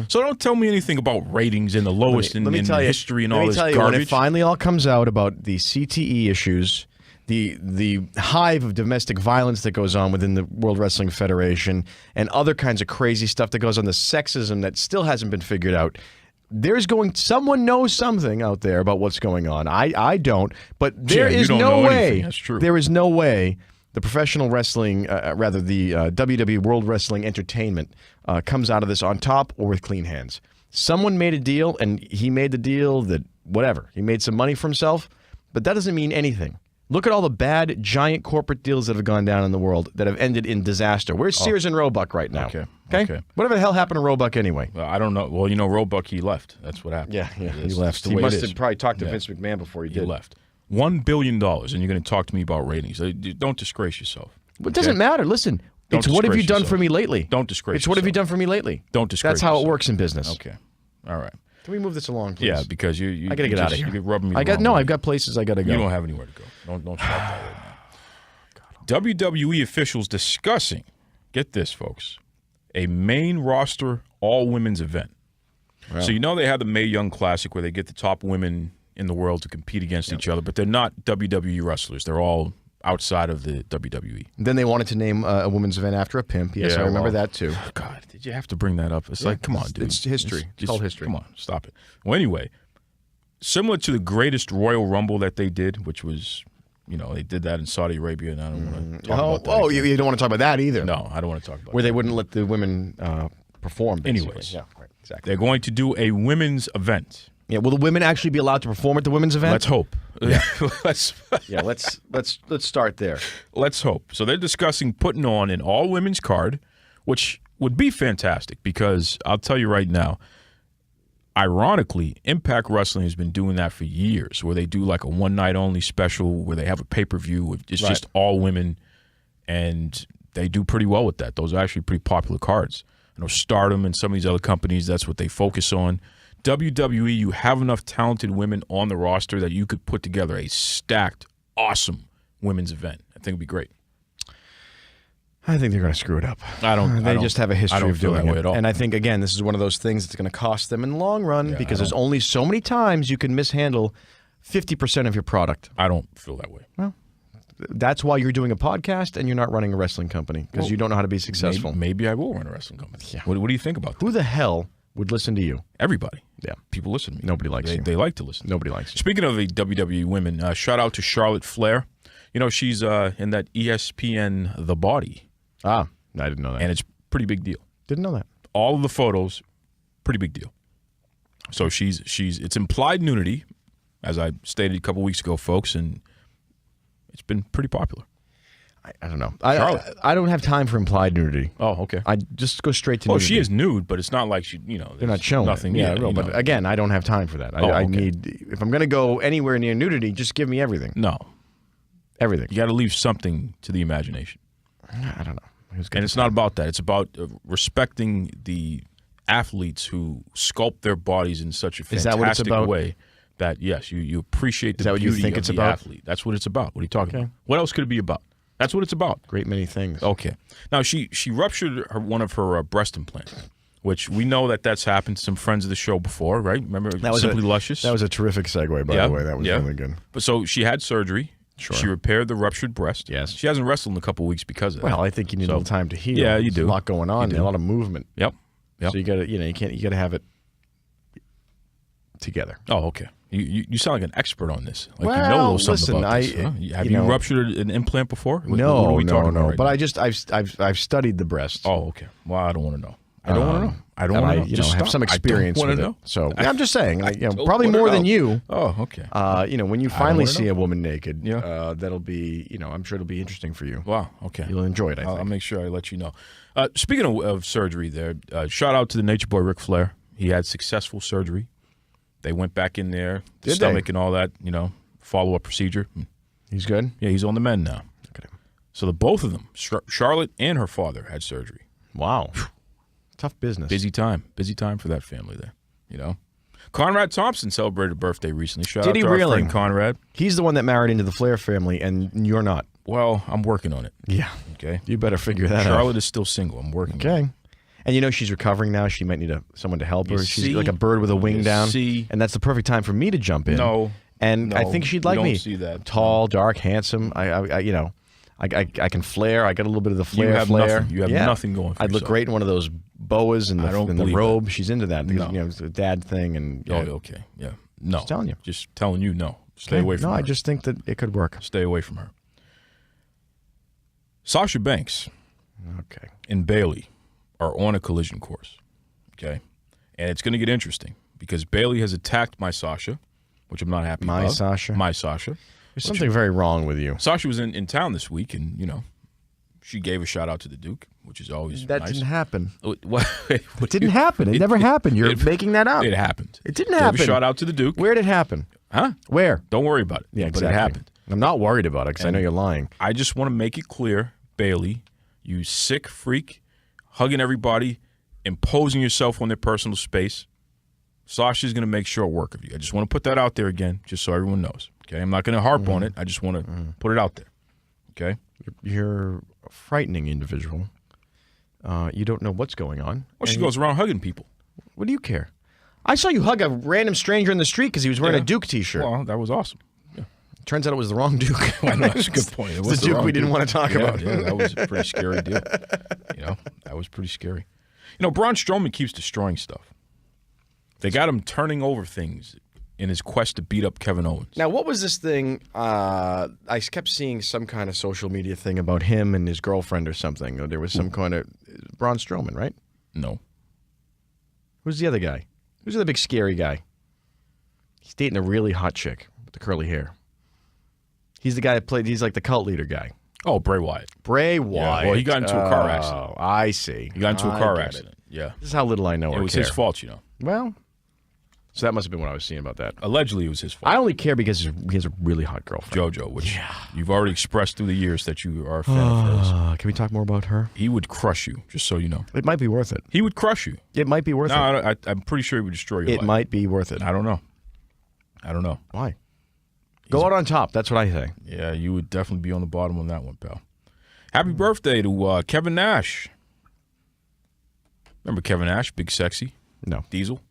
Speaker 5: So don't tell me anything about ratings and the lowest in history and all this garbage.
Speaker 6: When it finally all comes out about the CTE issues, the hive of domestic violence that goes on within the World Wrestling Federation, and other kinds of crazy stuff that goes on, the sexism that still hasn't been figured out. Someone knows something out there about what's going on. I don't, but there is no way.
Speaker 5: That's true.
Speaker 6: There is no way the professional wrestling, the WWE World Wrestling Entertainment comes out of this on top or with clean hands. Someone made a deal, and he made the deal that whatever. He made some money for himself, but that doesn't mean anything. Look at all the bad, giant corporate deals that have gone down in the world that have ended in disaster. Where's Sears and Roebuck right now? Okay. Whatever the hell happened to Roebuck anyway?
Speaker 5: Well, I don't know. Well, you know, Roebuck, he left. That's what happened.
Speaker 6: Yeah, he left. He must have probably talked to Vince McMahon before he did.
Speaker 5: He left. $1 billion, and you're going to talk to me about ratings. Don't disgrace yourself.
Speaker 6: It doesn't matter. Listen, it's what have you done for me lately?
Speaker 5: Don't disgrace
Speaker 6: It's what have you done for me lately?
Speaker 5: Don't disgrace
Speaker 6: That's how it works in business.
Speaker 5: Okay. All right.
Speaker 6: Can we move this along, please?
Speaker 5: Yeah, because you
Speaker 6: I got to get out of here.
Speaker 5: You're rubbing me the wrong way.
Speaker 6: I've got places I got to go.
Speaker 5: You don't have anywhere to go. Don't stop that right now. WWE officials discussing, get this, folks, a main roster all-women's event. Wow. So you know they have the Mae Young Classic where they get the top women in the world to compete against each other, but they're not WWE wrestlers. They're all outside of the WWE.
Speaker 6: Then they wanted to name a women's event after a pimp. Yes, I remember that too.
Speaker 5: God, did you have to bring that up? It's like, come on, dude.
Speaker 6: It's history. It's called history.
Speaker 5: Come on, stop it. Well, anyway, similar to the greatest Royal Rumble that they did, which was they did that in Saudi Arabia, and I don't want to talk about that.
Speaker 6: Oh, you don't want to talk about that either.
Speaker 5: No, I don't want to talk about
Speaker 6: Where
Speaker 5: that.
Speaker 6: they wouldn't let the women perform, basically.
Speaker 5: Anyways.
Speaker 6: Yeah, right, exactly.
Speaker 5: They're going to do a women's event.
Speaker 6: Yeah, will the women actually be allowed to perform at the women's event?
Speaker 5: Let's hope.
Speaker 6: Yeah.
Speaker 5: let's
Speaker 6: let's start there.
Speaker 5: Let's hope. So they're discussing putting on an all-women's card, which would be fantastic because I'll tell you right now, ironically, Impact Wrestling has been doing that for years, where they do like a one-night-only special where they have a pay-per-view. It's just all women, and they do pretty well with that. Those are actually pretty popular cards. I know Stardom and some of these other companies, that's what they focus on. WWE, you have enough talented women on the roster that you could put together a stacked, awesome women's event. I think it'd be great.
Speaker 6: I think they're going to screw it up. They just have a history of doing it. And I think, again, this is one of those things that's going to cost them in the long run because there's only so many times you can mishandle 50% of your product.
Speaker 5: I don't feel that way.
Speaker 6: Well, that's why you're doing a podcast and you're not running a wrestling company because you don't know how to be successful.
Speaker 5: Maybe I will run a wrestling company.
Speaker 6: Yeah.
Speaker 5: What do you think about that?
Speaker 6: Who the hell would listen to you?
Speaker 5: Everybody.
Speaker 6: Yeah.
Speaker 5: People listen to me.
Speaker 6: Nobody likes you.
Speaker 5: They like to listen.
Speaker 6: Nobody likes you.
Speaker 5: Speaking of the WWE women, shout out to Charlotte Flair. She's in that ESPN The Body.
Speaker 6: I didn't know that.
Speaker 5: And it's a pretty big deal.
Speaker 6: Didn't know that.
Speaker 5: All of the photos, pretty big deal. So it's implied nudity, as I stated a couple weeks ago, folks, and it's been pretty popular.
Speaker 6: I don't know. I don't have time for implied nudity.
Speaker 5: Oh, okay.
Speaker 6: I just go straight to nudity.
Speaker 5: She is nude, but it's not like
Speaker 6: they're not showing
Speaker 5: nothing.
Speaker 6: It. Yeah, but again, I don't have time for that. I need, if I'm going to go anywhere near nudity, just give me everything.
Speaker 5: No.
Speaker 6: Everything.
Speaker 5: You got to leave something to the imagination.
Speaker 6: I don't know.
Speaker 5: And it's not about that. It's about respecting the athletes who sculpt their bodies in such a fantastic way that, yes, you appreciate the beauty of the athlete. That's what it's about. What are you talking about? What else could it be about? That's what it's about.
Speaker 6: Great many things.
Speaker 5: Okay. Now, she ruptured one of her breast implants, which we know that's happened to some friends of the show before, right? Remember Simply Luscious?
Speaker 6: That was a terrific segue, by the way. That was really good.
Speaker 5: But so she had surgery. Sure. She repaired the ruptured breast.
Speaker 6: Yes.
Speaker 5: She hasn't wrestled in a couple of weeks because of that.
Speaker 6: Well, I think you need a little time to heal.
Speaker 5: Yeah, you do.
Speaker 6: There's a lot going on. A lot of movement.
Speaker 5: Yep.
Speaker 6: So you got to, you got to have it together.
Speaker 5: Oh, okay. You sound like an expert on this. Like
Speaker 6: well,
Speaker 5: you know a little something
Speaker 6: listen,
Speaker 5: about this. Huh? Have you ruptured an implant before?
Speaker 6: No,
Speaker 5: what are we talking about right
Speaker 6: but
Speaker 5: now?
Speaker 6: I've studied the breast.
Speaker 5: Oh, okay. Well, I don't want to know. I don't want to know. I don't want to know.
Speaker 6: I have some experience with it. So I'm just saying, probably more than you.
Speaker 5: Oh, okay.
Speaker 6: When you finally see a woman naked, that'll be, I'm sure it'll be interesting for you.
Speaker 5: Wow. Okay.
Speaker 6: You'll enjoy it. I think.
Speaker 5: I'll make sure I let you know. Speaking of surgery, there, shout out to the Nature Boy Ric Flair. He had successful surgery. They went back in there, the stomach and all that, follow-up procedure.
Speaker 6: He's good?
Speaker 5: Yeah, he's on the mend now.
Speaker 6: Look at him.
Speaker 5: So the both of them, Charlotte and her father, had surgery.
Speaker 6: Wow. Tough business.
Speaker 5: Busy time for that family there, Conrad Thompson celebrated a birthday recently. Shout out to our friend Conrad.
Speaker 6: He's the one that married into the Flair family, and you're not.
Speaker 5: Well, I'm working on it.
Speaker 6: Yeah.
Speaker 5: Okay.
Speaker 6: You better figure that out.
Speaker 5: Charlotte is still single. I'm working on it.
Speaker 6: Okay. And she's recovering now. She might need someone to help her. She's like a bird with a wing down. And that's the perfect time for me to jump in. I think she'd like me.
Speaker 5: Don't see that.
Speaker 6: Tall, dark, handsome. I can flare. I got a little bit of the flair.
Speaker 5: You have nothing going for
Speaker 6: I'd look
Speaker 5: yourself.
Speaker 6: great in one of those boas and the robe.
Speaker 5: That.
Speaker 6: She's into that. It's a dad thing. And
Speaker 5: okay. Yeah. No.
Speaker 6: Just telling you.
Speaker 5: Just telling you no. Stay away from her.
Speaker 6: No, I just think that it could work.
Speaker 5: Stay away from her. Sasha Banks and Bayley are on a collision course, okay? And it's going to get interesting because Bayley has attacked my Sasha, which I'm not happy about. My Sasha.
Speaker 6: There's something very wrong with you.
Speaker 5: Sasha was in town this week, and, she gave a shout-out to the Duke, which is always
Speaker 6: That
Speaker 5: nice.
Speaker 6: didn't happen.
Speaker 5: It
Speaker 6: didn't happen. It never happened. You're making that up.
Speaker 5: It happened.
Speaker 6: It didn't happen.
Speaker 5: Gave a shout-out to the Duke.
Speaker 6: Where did it happen?
Speaker 5: Huh?
Speaker 6: Where?
Speaker 5: Don't worry about it.
Speaker 6: Yeah,
Speaker 5: But it happened.
Speaker 6: I'm not worried about it because I know you're lying.
Speaker 5: I just want to make it clear, Bayley, you sick freak, hugging everybody, imposing yourself on their personal space. Sasha's going to make short work of you. I just want to put that out there again, just so everyone knows. Okay, I'm not going to harp on it. I just want to put it out there. Okay?
Speaker 6: You're a frightening individual. You don't know what's going on.
Speaker 5: Well, she goes around hugging people.
Speaker 6: What do you care? I saw you hug a random stranger in the street because he was wearing a Duke T-shirt.
Speaker 5: Well, that was awesome.
Speaker 6: Turns out it was the wrong Duke.
Speaker 5: That's a good point. It
Speaker 6: was the Duke we didn't want to talk about.
Speaker 5: Yeah, that was a pretty scary deal. That was pretty scary. Braun Strowman keeps destroying stuff. They got him turning over things in his quest to beat up Kevin Owens.
Speaker 6: Now, what was this thing? I kept seeing some kind of social media thing about him and his girlfriend or something. Or there was some kind of Braun Strowman, right?
Speaker 5: No.
Speaker 6: Who's the other guy? Who's the big scary guy? He's dating a really hot chick with the curly hair. He's the guy that played. He's like the cult leader guy.
Speaker 5: Oh, Bray Wyatt.
Speaker 6: Bray Wyatt.
Speaker 5: Yeah, well, he got into a car accident.
Speaker 6: Oh, I see.
Speaker 5: He got into a car accident. Yeah.
Speaker 6: This is how little I know.
Speaker 5: It was his fault, you know.
Speaker 6: Well, so that must have been what I was seeing about that.
Speaker 5: Allegedly, it was his fault.
Speaker 6: I only care because he has a really hot girlfriend.
Speaker 5: JoJo, which you've already expressed through the years that you are a fan of hers.
Speaker 6: Can we talk more about her?
Speaker 5: He would crush you, just so you know.
Speaker 6: It might be worth it.
Speaker 5: He would crush you.
Speaker 6: It might be worth it.
Speaker 5: No, I'm pretty sure he would destroy your life.
Speaker 6: It might be worth it.
Speaker 5: I don't know. I don't know.
Speaker 6: Why? Go out on top. That's what I say.
Speaker 5: Yeah, you would definitely be on the bottom on that one, pal. Happy birthday to Kevin Nash. Remember Kevin Nash, big sexy?
Speaker 6: No.
Speaker 5: Diesel?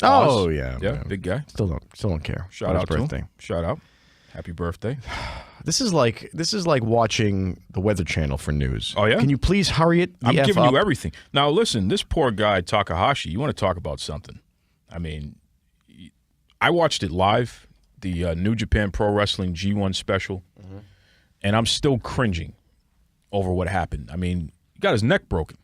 Speaker 6: Oh,
Speaker 5: Oz?
Speaker 6: yeah.
Speaker 5: Yeah, big guy.
Speaker 6: Still don't care.
Speaker 5: Shout
Speaker 6: about
Speaker 5: out
Speaker 6: his
Speaker 5: to
Speaker 6: birthday.
Speaker 5: him. Shout out. Happy birthday.
Speaker 6: This is like watching the Weather Channel for news.
Speaker 5: Oh, yeah?
Speaker 6: Can you please hurry it?
Speaker 5: I'm giving you everything. Now, listen, this poor guy, Takahashi, you want to talk about something. I mean, I watched it live, the New Japan Pro Wrestling G1 special, and I'm still cringing over what happened. I mean, he got his neck broken.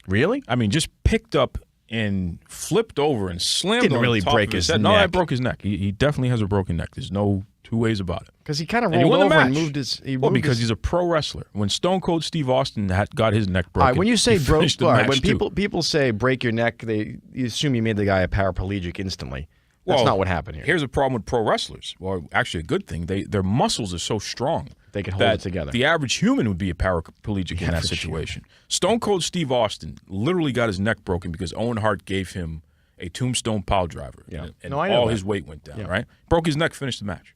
Speaker 6: Really?
Speaker 5: I mean, just picked up and flipped over and slammed
Speaker 6: Didn't
Speaker 5: on
Speaker 6: really
Speaker 5: the top
Speaker 6: break
Speaker 5: of his
Speaker 6: his
Speaker 5: head. No,
Speaker 6: neck.
Speaker 5: I broke his neck. He definitely has a broken neck. There's no two ways about it.
Speaker 6: Because he kind of
Speaker 5: And he
Speaker 6: rolled
Speaker 5: won the
Speaker 6: over and
Speaker 5: match.
Speaker 6: moved his.
Speaker 5: Because he's a pro wrestler. When Stone Cold Steve Austin got his neck broken,
Speaker 6: All right, when you say
Speaker 5: he
Speaker 6: broke,
Speaker 5: finished the
Speaker 6: all right,
Speaker 5: match
Speaker 6: when
Speaker 5: too.
Speaker 6: people say break your neck, you assume you made the guy a paraplegic instantly. That's
Speaker 5: Well,
Speaker 6: not what happened here.
Speaker 5: Here's a problem with pro wrestlers. Well, actually, a good thing. Their muscles are so strong
Speaker 6: They can hold
Speaker 5: that
Speaker 6: it together.
Speaker 5: The average human would be a paraplegic in that situation. Stone Cold Steve Austin literally got his neck broken because Owen Hart gave him a tombstone pile driver.
Speaker 6: Yeah.
Speaker 5: And
Speaker 6: No, I know
Speaker 5: all
Speaker 6: that.
Speaker 5: his weight went down,
Speaker 6: Yeah.
Speaker 5: right? Broke his neck, finished the match.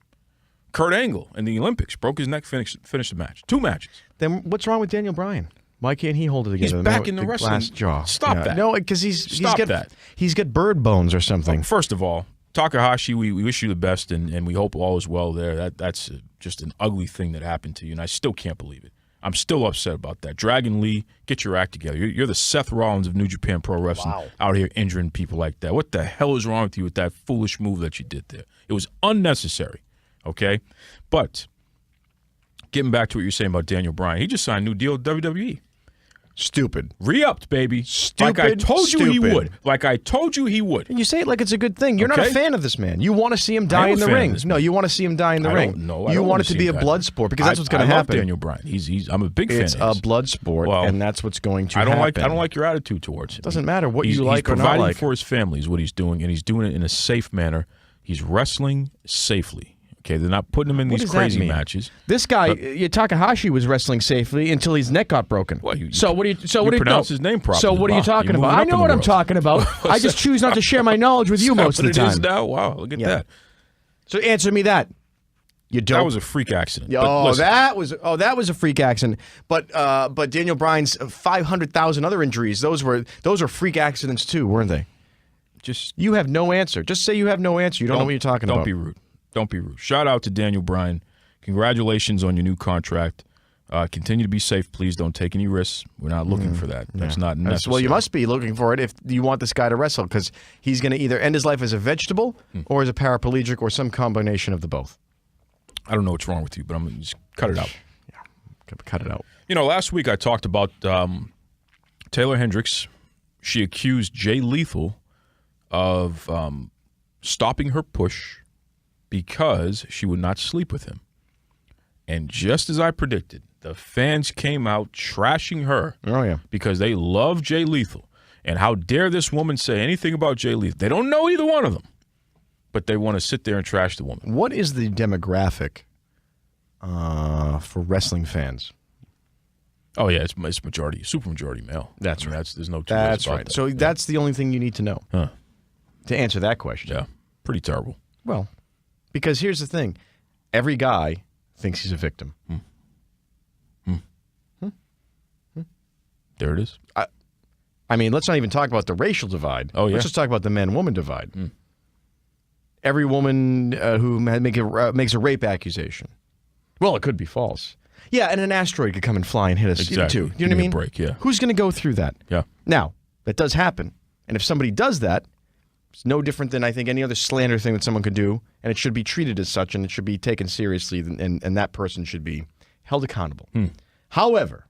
Speaker 5: Kurt Angle in the Olympics broke his neck, finished the match. 2 matches.
Speaker 6: Then what's wrong with Daniel Bryan? Why can't he hold it
Speaker 5: He's
Speaker 6: together?
Speaker 5: back in the wrestling.
Speaker 6: glass jaw.
Speaker 5: Stop that.
Speaker 6: No, because he's
Speaker 5: Stop
Speaker 6: got
Speaker 5: that.
Speaker 6: He's got bird bones or something.
Speaker 5: First of all, Takahashi, we wish you the best, and we hope all is well there. That's just an ugly thing that happened to you, and I still can't believe it. I'm still upset about that. Dragon Lee, get your act together. You're the Seth Rollins of New Japan Pro Wrestling out here injuring people like that. What the hell is wrong with you with that foolish move that you did there? It was unnecessary, okay? But getting back to what you're saying about Daniel Bryan, he just signed a new deal with WWE.
Speaker 6: Stupid.
Speaker 5: Re-upped, baby.
Speaker 6: Stupid,
Speaker 5: Like I told you he
Speaker 6: stupid.
Speaker 5: would. Like I told you he would.
Speaker 6: And you say it like it's a good thing. You're not
Speaker 5: Okay.
Speaker 6: a fan of this man. You want to see him
Speaker 5: I
Speaker 6: die
Speaker 5: am
Speaker 6: in
Speaker 5: a
Speaker 6: the
Speaker 5: fan of
Speaker 6: ring.
Speaker 5: this
Speaker 6: No,
Speaker 5: man.
Speaker 6: you want to see him die in the
Speaker 5: I
Speaker 6: ring.
Speaker 5: don't know. I
Speaker 6: You
Speaker 5: don't
Speaker 6: want it to
Speaker 5: see
Speaker 6: be a
Speaker 5: that.
Speaker 6: blood sport because that's what's going to
Speaker 5: I
Speaker 6: happen.
Speaker 5: love Daniel Bryan. I'm a big fan.
Speaker 6: It's
Speaker 5: of
Speaker 6: a
Speaker 5: his.
Speaker 6: blood sport,
Speaker 5: Well,
Speaker 6: and that's what's going to
Speaker 5: I don't
Speaker 6: happen.
Speaker 5: like your attitude towards him.
Speaker 6: Doesn't matter what
Speaker 5: he's,
Speaker 6: you like
Speaker 5: he's
Speaker 6: or not
Speaker 5: providing
Speaker 6: like.
Speaker 5: for his family is what he's doing, and he's doing it in a safe manner. He's wrestling safely. Okay, they're not putting him in
Speaker 6: What
Speaker 5: these
Speaker 6: does that
Speaker 5: crazy
Speaker 6: mean?
Speaker 5: matches.
Speaker 6: This guy, Takahashi, was wrestling safely until his neck got broken.
Speaker 5: Well, you
Speaker 6: no.
Speaker 5: pronounce his name properly.
Speaker 6: So what are you
Speaker 5: Wow,
Speaker 6: talking
Speaker 5: you're
Speaker 6: about?
Speaker 5: moving
Speaker 6: I
Speaker 5: up
Speaker 6: know
Speaker 5: in
Speaker 6: what
Speaker 5: the
Speaker 6: I'm
Speaker 5: world.
Speaker 6: talking about. I just choose not to share my knowledge with you most of the
Speaker 5: Is that what
Speaker 6: time.
Speaker 5: it is now? Wow, look at that.
Speaker 6: So answer me that. You don't.
Speaker 5: That was a freak accident.
Speaker 6: Oh,
Speaker 5: But listen,
Speaker 6: that was a freak accident. But Daniel Bryan's 500,000 other injuries, those were freak accidents too, weren't they?
Speaker 5: just
Speaker 6: You have no answer. Just say you have no answer. You don't know what you're talking about.
Speaker 5: Don't be rude. Don't be rude. Shout out to Daniel Bryan. Congratulations on your new contract. Continue to be safe, please. Don't take any risks. We're not looking for that. That's not necessary.
Speaker 6: Well, you must be looking for it if you want this guy to wrestle, because he's going to either end his life as a vegetable or as a paraplegic or some combination of the both.
Speaker 5: I don't know what's wrong with you, but I'm going to just cut it out.
Speaker 6: Cut it out.
Speaker 5: You know, last week I talked about Taylor Hendricks. She accused Jay Lethal of stopping her push because she would not sleep with him. And just as I predicted, the fans came out trashing her because they love Jay Lethal. And how dare this woman say anything about Jay Lethal? They don't know either one of them, but they want to sit there and trash the woman.
Speaker 6: What is the demographic for wrestling fans?
Speaker 5: Oh, yeah, it's majority, super majority male.
Speaker 6: That's right.
Speaker 5: There's no two ways
Speaker 6: That's
Speaker 5: about
Speaker 6: right.
Speaker 5: that.
Speaker 6: So that's the only thing you need to know
Speaker 5: Huh.
Speaker 6: to answer that question.
Speaker 5: Yeah, pretty terrible.
Speaker 6: Well, because here's the thing. Every guy thinks he's a victim.
Speaker 5: There it is.
Speaker 6: I mean, let's not even talk about the racial divide.
Speaker 5: Oh, yeah.
Speaker 6: Let's just talk about the man-woman divide. Every woman who makes a rape accusation. Well, it could be false. Yeah, and an asteroid could come and fly and hit us
Speaker 5: Exactly.
Speaker 6: too. You know
Speaker 5: Give
Speaker 6: what I
Speaker 5: me a
Speaker 6: mean?
Speaker 5: break, yeah.
Speaker 6: Who's going to go through that?
Speaker 5: Yeah.
Speaker 6: Now, that does happen. And if somebody does that, It's no different than I think any other slander thing that someone could do, and it should be treated as such, and it should be taken seriously, and that person should be held accountable. However,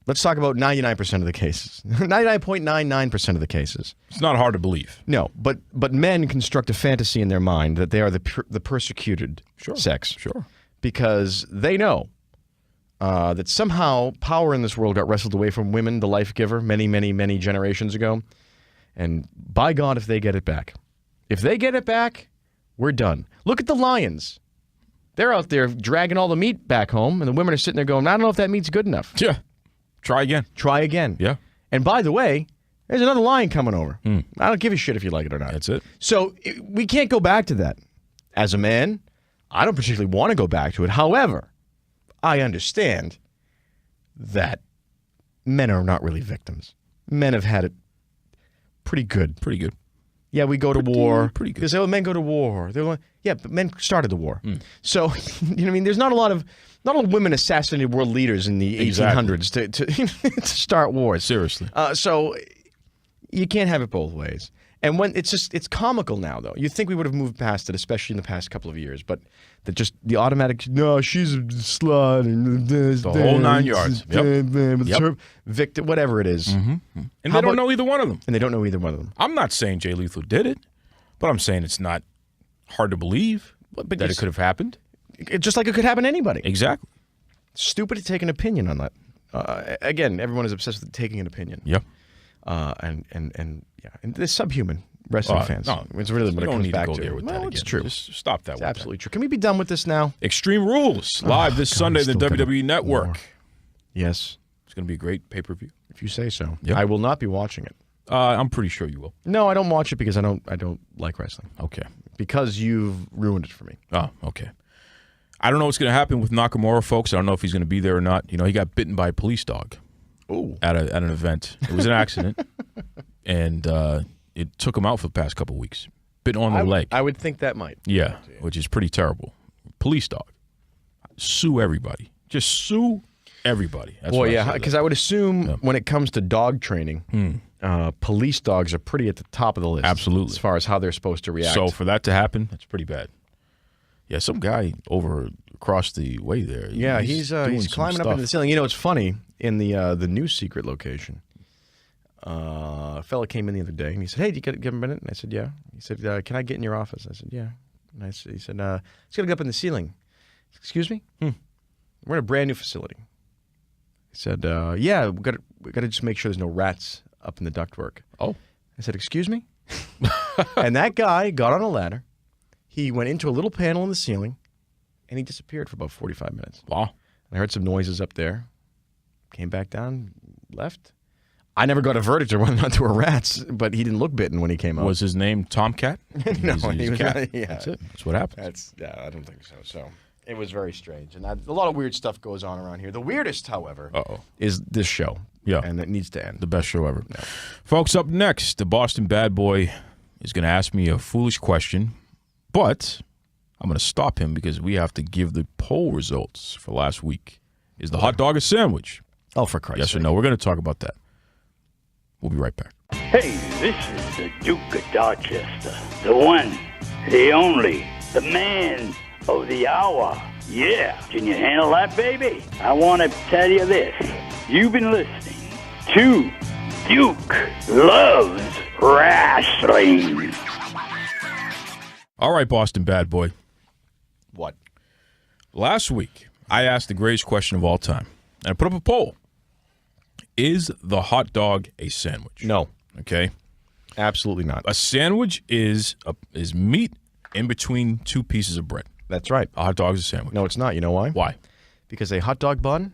Speaker 6: let's talk about 99% of the cases. 99.99% of the cases.
Speaker 5: It's not hard to believe.
Speaker 6: No, but men construct a fantasy in their mind that they are the persecuted sex.
Speaker 5: Sure.
Speaker 6: Because they know that somehow power in this world got wrestled away from women, the life giver, many, many, many generations ago. And by God, if they get it back. If they get it back, we're done. Look at the Lions. They're out there dragging all the meat back home, and the women are sitting there going, I don't know if that meat's good enough.
Speaker 5: Yeah. Try again.
Speaker 6: Try again.
Speaker 5: Yeah.
Speaker 6: And by the way, there's another lion coming over. I don't give a shit if you like it or not.
Speaker 5: That's it.
Speaker 6: So we can't go back to that. As a man, I don't particularly want to go back to it. However, I understand that men are not really victims. Men have had it pretty good.
Speaker 5: Pretty good.
Speaker 6: Yeah, we go to war.
Speaker 5: Pretty good.
Speaker 6: They say, men go to war. Yeah, but men started the war. So, you know what I mean? There's not a lot of women assassinated world leaders in the 1800s to start wars.
Speaker 5: Seriously.
Speaker 6: So you can't have it both ways. And when it's comical now, though. You'd think we would have moved past it, especially in the past couple of years. But the automatic, no, she's a slut. And
Speaker 5: the whole 9 yards. Yep.
Speaker 6: Victim, whatever it is.
Speaker 5: And they don't know either one of them.
Speaker 6: And they don't know either one of them.
Speaker 5: I'm not saying Jay Lethal did it, but I'm saying it's not hard to believe that it could have happened.
Speaker 6: Just like it could happen to anybody.
Speaker 5: Exactly.
Speaker 6: Stupid to take an opinion on that. Again, everyone is obsessed with taking an opinion.
Speaker 5: Yep.
Speaker 6: And the subhuman wrestling fans.
Speaker 5: No,
Speaker 6: it's really what it comes back to.
Speaker 5: Well,
Speaker 6: it's true.
Speaker 5: Just stop that.
Speaker 6: It's absolutely true. Can we be done with this now?
Speaker 5: Extreme Rules live this Sunday on the WWE Network.
Speaker 6: Yes,
Speaker 5: it's going to be a great pay-per-view.
Speaker 6: If you say so.
Speaker 5: Yep.
Speaker 6: I will not be watching it.
Speaker 5: I'm pretty sure you will.
Speaker 6: No, I don't watch it because I don't like wrestling.
Speaker 5: Okay.
Speaker 6: Because you've ruined it for me.
Speaker 5: Oh, okay. I don't know what's going to happen with Nakamura, folks. I don't know if he's going to be there or not. You know, he got bitten by a police dog.
Speaker 6: Oh.
Speaker 5: At an event. It was an accident. And it took him out for the past couple of weeks. Bit on the leg.
Speaker 6: I would think that might.
Speaker 5: Yeah, which is pretty terrible. Police dog. Sue everybody. Just sue everybody. That's
Speaker 6: Boy, yeah, because I would assume when it comes to dog training, police dogs are pretty at the top of the list.
Speaker 5: Absolutely.
Speaker 6: As far as how they're supposed to react.
Speaker 5: So for that to happen, that's pretty bad. Yeah, some guy across the way there.
Speaker 6: Yeah, he's climbing up into the ceiling. You know, it's funny. In the new secret location, a fella came in the other day, and he said, hey, do you get a minute? And I said, yeah. He said, can I get in your office? I said, yeah. And he said, it's got to get up in the ceiling. Excuse me? We're in a brand new facility. He said, yeah, we got to just make sure there's no rats up in the ductwork.
Speaker 5: Oh. I
Speaker 6: said, excuse me? And that guy got on a ladder. He went into a little panel in the ceiling, and he disappeared for about 45 minutes.
Speaker 5: Wow.
Speaker 6: I heard some noises up there. Came back down, left. I never got a verdict on whether or not there were rats, but he didn't look bitten when he came out.
Speaker 5: Was his name Tomcat?
Speaker 6: No, he was
Speaker 5: cat.
Speaker 6: Yeah.
Speaker 5: That's it. That's what happens.
Speaker 6: I don't think so. So it was very strange. And a lot of weird stuff goes on around here. The weirdest, however, is this show.
Speaker 5: Yeah.
Speaker 6: And it needs to end.
Speaker 5: The best show ever. Yeah. Folks, up next, the Boston Bad Boy is going to ask me a foolish question, but I'm going to stop him because we have to give the poll results for last week. Is the hot dog a sandwich?
Speaker 6: Oh, for Christ's sake.
Speaker 5: Yes or no? We're going to talk about that. We'll be right back.
Speaker 7: Hey, this is the Duke of Dorchester. The one, the only, the man of the hour. Yeah. Can you handle that, baby? I want to tell you this. You've been listening to Duke Loves Wrestling.
Speaker 5: All right, Boston Bad Boy.
Speaker 6: What?
Speaker 5: Last week, I asked the greatest question of all time. And I put up a poll. Is the hot dog a sandwich?
Speaker 6: No.
Speaker 5: Okay.
Speaker 6: Absolutely not.
Speaker 5: A sandwich is meat in between two pieces of bread.
Speaker 6: That's right.
Speaker 5: A hot dog is a sandwich.
Speaker 6: No, it's not. You know why?
Speaker 5: Why?
Speaker 6: Because a hot dog bun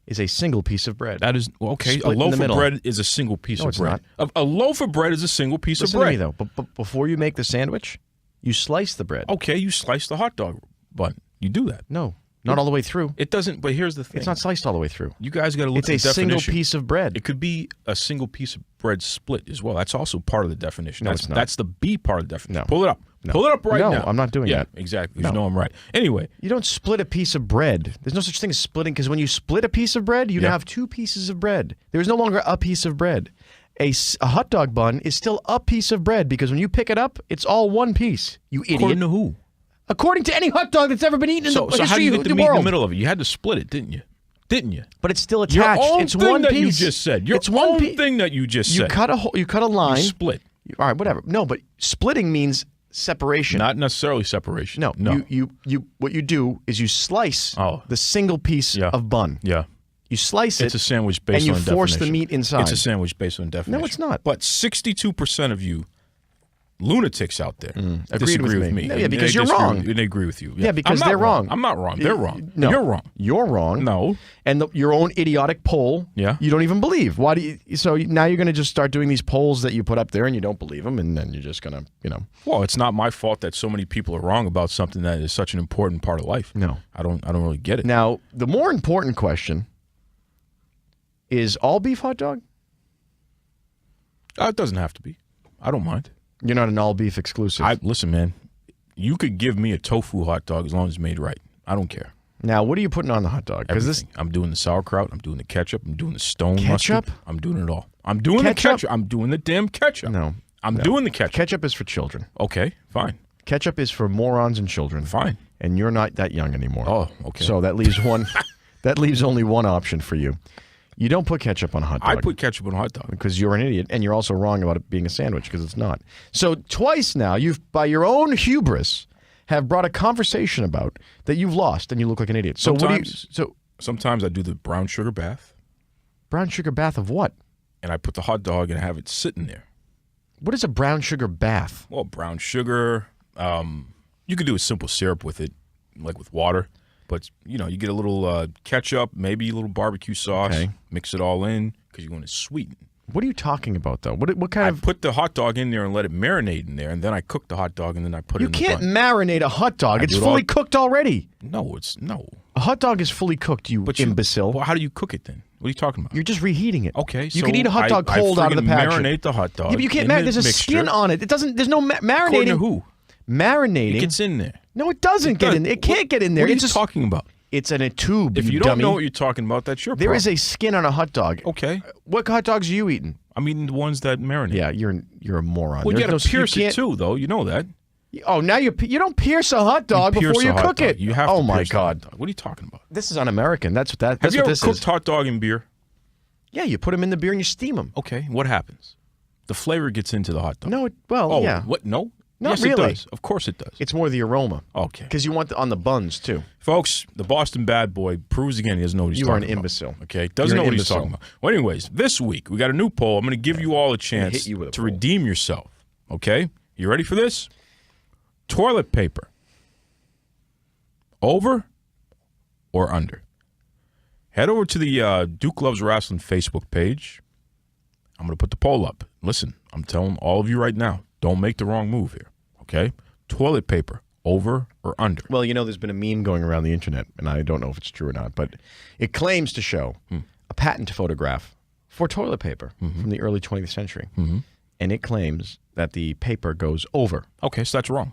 Speaker 6: is a single piece of bread.
Speaker 5: That is okay.
Speaker 6: Split
Speaker 5: a loaf
Speaker 6: in the
Speaker 5: of
Speaker 6: middle.
Speaker 5: bread is a single piece of bread.
Speaker 6: Not.
Speaker 5: A loaf of bread is a single piece
Speaker 6: Listen
Speaker 5: of bread.
Speaker 6: to me, though. But before you make the sandwich, you slice the bread.
Speaker 5: Okay, you slice the hot dog bun. You do that.
Speaker 6: No, not all the way through.
Speaker 5: It doesn't. But here's the thing.
Speaker 6: It's not sliced all the way through.
Speaker 5: You guys got to look at the
Speaker 6: definition. It's a single piece of bread.
Speaker 5: It could be a single piece of bread split as well. That's also part of the definition.
Speaker 6: No,
Speaker 5: that's,
Speaker 6: it's not.
Speaker 5: That's the B part of the definition.
Speaker 6: No.
Speaker 5: Pull it up.
Speaker 6: No.
Speaker 5: Pull it up right now.
Speaker 6: No, I'm not doing that.
Speaker 5: Yeah, exactly. You know I'm right. Anyway.
Speaker 6: You don't split a piece of bread. There's no such thing as splitting, because when you split a piece of bread, you'd have two pieces of bread. There is no longer a piece of bread. a hot dog bun is still a piece of bread because when you pick it up, it's all one piece. You idiot.
Speaker 5: According to who?
Speaker 6: According to any hot dog that's ever been eaten in the
Speaker 5: So how do
Speaker 6: history
Speaker 5: you
Speaker 6: of
Speaker 5: get the
Speaker 6: the
Speaker 5: meat in
Speaker 6: world.
Speaker 5: the middle of it? You had to split it, didn't you? Didn't you?
Speaker 6: But it's still
Speaker 5: Your
Speaker 6: attached.
Speaker 5: own
Speaker 6: It's
Speaker 5: thing
Speaker 6: one
Speaker 5: that
Speaker 6: piece.
Speaker 5: you just said. Your
Speaker 6: It's one
Speaker 5: own
Speaker 6: piece.
Speaker 5: thing that you just
Speaker 6: You
Speaker 5: said.
Speaker 6: you cut a line.
Speaker 5: You split.
Speaker 6: All right, whatever. No, but splitting means separation.
Speaker 5: Not necessarily separation.
Speaker 6: No. You what you do is you slice the single piece of bun.
Speaker 5: Yeah.
Speaker 6: You slice
Speaker 5: It's
Speaker 6: it.
Speaker 5: a sandwich based
Speaker 6: and
Speaker 5: on
Speaker 6: you force the
Speaker 5: definition.
Speaker 6: meat inside.
Speaker 5: It's a sandwich based on definition.
Speaker 6: No, it's not.
Speaker 5: But 62% of you lunatics out there
Speaker 6: Agreed
Speaker 5: disagree
Speaker 6: with me. No, yeah,
Speaker 5: And
Speaker 6: because
Speaker 5: they
Speaker 6: you're
Speaker 5: disagree
Speaker 6: wrong.
Speaker 5: with- And they agree with you.
Speaker 6: Yeah, because
Speaker 5: I'm not
Speaker 6: they're wrong.
Speaker 5: I'm not wrong. They're wrong.
Speaker 6: No,
Speaker 5: You're wrong.
Speaker 6: You're wrong.
Speaker 5: No.
Speaker 6: And your own idiotic poll,
Speaker 5: Yeah.
Speaker 6: you don't even believe. Why do you? So now you're going to just start doing these polls that you put up there, and you don't believe them, and then you're just going to,
Speaker 5: Well, it's not my fault that so many people are wrong about something that is such an important part of life.
Speaker 6: No.
Speaker 5: I don't really get it.
Speaker 6: Now, the more important question is all beef hot dog?
Speaker 5: It doesn't have to be. I don't mind.
Speaker 6: You're not an all beef exclusive.
Speaker 5: Listen, man. You could give me a tofu hot dog as long as it's made right. I don't care.
Speaker 6: Now, what are you putting on the hot dog?
Speaker 5: Everything. I'm doing the sauerkraut. I'm doing the ketchup. I'm doing the stone
Speaker 6: Ketchup?
Speaker 5: mustard. I'm doing it all. I'm doing
Speaker 6: Ketchup?
Speaker 5: the ketchup. I'm doing the damn ketchup.
Speaker 6: No.
Speaker 5: I'm doing the ketchup.
Speaker 6: Ketchup is for children.
Speaker 5: Okay, fine.
Speaker 6: Ketchup is for morons and children.
Speaker 5: Fine.
Speaker 6: And you're not that young anymore.
Speaker 5: Oh, okay.
Speaker 6: So that leaves one. That leaves only one option for you. You don't put ketchup on a hot dog.
Speaker 5: I put ketchup on a hot dog.
Speaker 6: Because you're an idiot, and you're also wrong about it being a sandwich because it's not. So twice now, you've, by your own hubris, have brought a conversation about that you've lost, and you look like an idiot. So
Speaker 5: Sometimes I do the brown sugar bath,
Speaker 6: brown sugar bath of what?
Speaker 5: and I put the hot dog and have it sitting there.
Speaker 6: What is a brown sugar bath?
Speaker 5: Well, brown sugar. You could do a simple syrup with it, like with water. But, you get a little ketchup, maybe a little barbecue sauce,
Speaker 6: Okay.
Speaker 5: mix it all in because you want to sweeten.
Speaker 6: What are you talking about, though? What kind
Speaker 5: I
Speaker 6: of?
Speaker 5: put the hot dog in there and let it marinate in there, and then I cook the hot dog, and then I put it
Speaker 6: You
Speaker 5: in the
Speaker 6: can't
Speaker 5: bun.
Speaker 6: marinate a hot dog.
Speaker 5: I
Speaker 6: It's
Speaker 5: do it
Speaker 6: fully
Speaker 5: all-
Speaker 6: cooked already.
Speaker 5: No.
Speaker 6: A hot dog is fully cooked, you imbecile.
Speaker 5: Well, how do you cook it then? What are you talking about?
Speaker 6: You're just reheating it.
Speaker 5: Okay,
Speaker 6: You
Speaker 5: so
Speaker 6: can eat a hot dog
Speaker 5: I
Speaker 6: cold out of the
Speaker 5: friggin'
Speaker 6: package.
Speaker 5: marinate the hot dog.
Speaker 6: Yeah, but you can't
Speaker 5: in the
Speaker 6: marinate. There's a
Speaker 5: mixture.
Speaker 6: skin on it. It doesn't. There's no
Speaker 5: According
Speaker 6: marinating.
Speaker 5: to who?
Speaker 6: Marinating.
Speaker 5: It gets in there.
Speaker 6: No, it doesn't get in. It can't get in there.
Speaker 5: What are
Speaker 6: It's
Speaker 5: you
Speaker 6: just
Speaker 5: talking about?
Speaker 6: It's in a tube.
Speaker 5: If you
Speaker 6: dummy.
Speaker 5: don't know what you're talking about, that's your
Speaker 6: There
Speaker 5: problem.
Speaker 6: is a skin on a hot dog.
Speaker 5: Okay.
Speaker 6: What hot dogs are you eating?
Speaker 5: I'm eating the ones that marinate.
Speaker 6: Yeah, you're a moron.
Speaker 5: Well, you
Speaker 6: There's
Speaker 5: got to
Speaker 6: no-
Speaker 5: pierce it
Speaker 6: can't-
Speaker 5: too, though. You know that.
Speaker 6: Oh, now you don't pierce a hot dog
Speaker 5: Pierce
Speaker 6: before you
Speaker 5: a hot
Speaker 6: cook
Speaker 5: dog.
Speaker 6: it.
Speaker 5: You have
Speaker 6: oh
Speaker 5: to
Speaker 6: my
Speaker 5: pierce the hot
Speaker 6: God,
Speaker 5: dog. What are you talking about?
Speaker 6: this is un-American. That's what
Speaker 5: Have you
Speaker 6: what
Speaker 5: ever
Speaker 6: this
Speaker 5: cooked
Speaker 6: is.
Speaker 5: hot dog in beer?
Speaker 6: Yeah, you put them in the beer and you steam them.
Speaker 5: Okay. What happens? The flavor gets into the hot dog.
Speaker 6: No,
Speaker 5: Oh,
Speaker 6: yeah,
Speaker 5: what? No.
Speaker 6: Not
Speaker 5: yes,
Speaker 6: really.
Speaker 5: it does. Of course it does.
Speaker 6: it's more the aroma.
Speaker 5: Okay.
Speaker 6: Because you want on the buns too.
Speaker 5: Folks, the Boston bad boy proves again he doesn't know what he's
Speaker 6: You
Speaker 5: talking
Speaker 6: are
Speaker 5: about.
Speaker 6: an imbecile.
Speaker 5: Okay? Doesn't
Speaker 6: You're
Speaker 5: know
Speaker 6: an
Speaker 5: what he's
Speaker 6: imbecile.
Speaker 5: talking about. Well, anyways, this week we got a new poll. I'm going to give you all a chance
Speaker 6: hit you with a
Speaker 5: to
Speaker 6: poll.
Speaker 5: redeem yourself. Okay? You ready for this? Toilet paper. Over or under? Head over to the Duke Loves Rasslin Facebook page. I'm going to put the poll up. Listen, I'm telling all of you right now, don't make the wrong move here. Okay? Toilet paper. Over or under?
Speaker 6: Well, there's been a meme going around the internet, and I don't know if it's true or not, but it claims to show a patent photograph for toilet paper from the early 20th century. And it claims that the paper goes over.
Speaker 5: Okay, so that's wrong.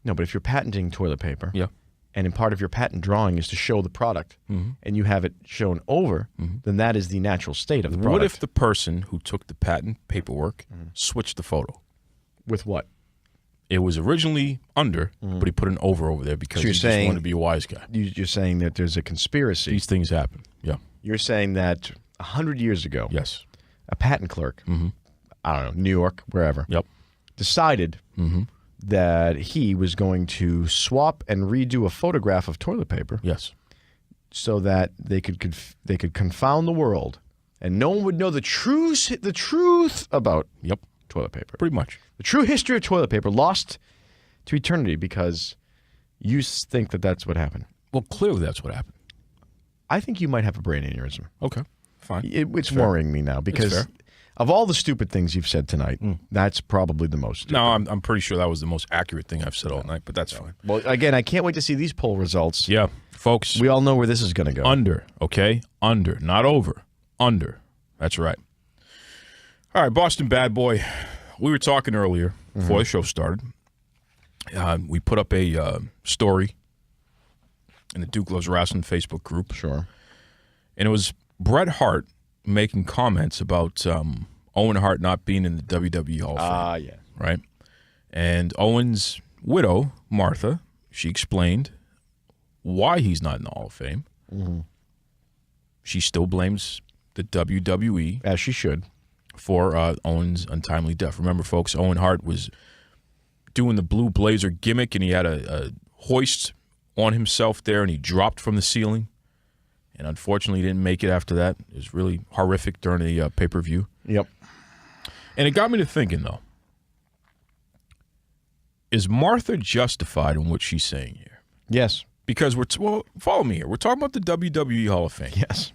Speaker 6: No, but if you're patenting toilet paper,
Speaker 5: Yeah.
Speaker 6: and in part of your patent drawing is to show the product, and you have it shown over, then that is the natural state of the product.
Speaker 5: What if the person who took the patent paperwork switched the photo?
Speaker 6: With what?
Speaker 5: It was originally under, but he put an over there because
Speaker 6: So
Speaker 5: he
Speaker 6: you're
Speaker 5: just
Speaker 6: saying-
Speaker 5: wanted to be a wise guy.
Speaker 6: You're saying that there's a conspiracy.
Speaker 5: These things happen. Yeah.
Speaker 6: You're saying that 100 years ago,
Speaker 5: Yes.
Speaker 6: a patent clerk, I don't know, New York, wherever,
Speaker 5: Yep.
Speaker 6: decided that he was going to swap and redo a photograph of toilet paper
Speaker 5: Yes.
Speaker 6: so that they could confound the world and no one would know the truth about
Speaker 5: Yep.
Speaker 6: toilet paper.
Speaker 5: Pretty much.
Speaker 6: The true history of toilet paper lost to eternity because you think that that's what happened.
Speaker 5: Well, clearly that's what happened.
Speaker 6: I think you might have a brain aneurysm.
Speaker 5: Okay. Fine.
Speaker 6: It's worrying me now because
Speaker 5: fair.
Speaker 6: of all the stupid things you've said tonight, that's probably the most stupid.
Speaker 5: No, I'm pretty sure that was the most accurate thing I've said all night, but that's fine.
Speaker 6: Well, again, I can't wait to see these poll results.
Speaker 5: Yeah. Folks,
Speaker 6: We all know where this is going to go.
Speaker 5: under, okay? Under, not over. Under. That's right. All right, Boston bad boy. We were talking earlier before the show started. We put up a story in the Duke Loves Rasslin Facebook group.
Speaker 6: Sure.
Speaker 5: And it was Bret Hart making comments about Owen Hart not being in the WWE Hall of Fame.
Speaker 6: Yeah.
Speaker 5: Right? And Owen's widow, Martha, she explained why he's not in the Hall of Fame.
Speaker 6: Mm-hmm.
Speaker 5: She still blames the WWE.
Speaker 6: As she should.
Speaker 5: For Owen's untimely death. Remember, folks, Owen Hart was doing the Blue Blazer gimmick, and he had a hoist on himself there, and he dropped from the ceiling. And unfortunately, he didn't make it after that. It was really horrific during the pay-per-view.
Speaker 6: Yep.
Speaker 5: And it got me to thinking, though, is Martha justified in what she's saying here?
Speaker 6: Yes.
Speaker 5: Because follow me here. We're talking about the WWE Hall of Fame.
Speaker 6: Yes.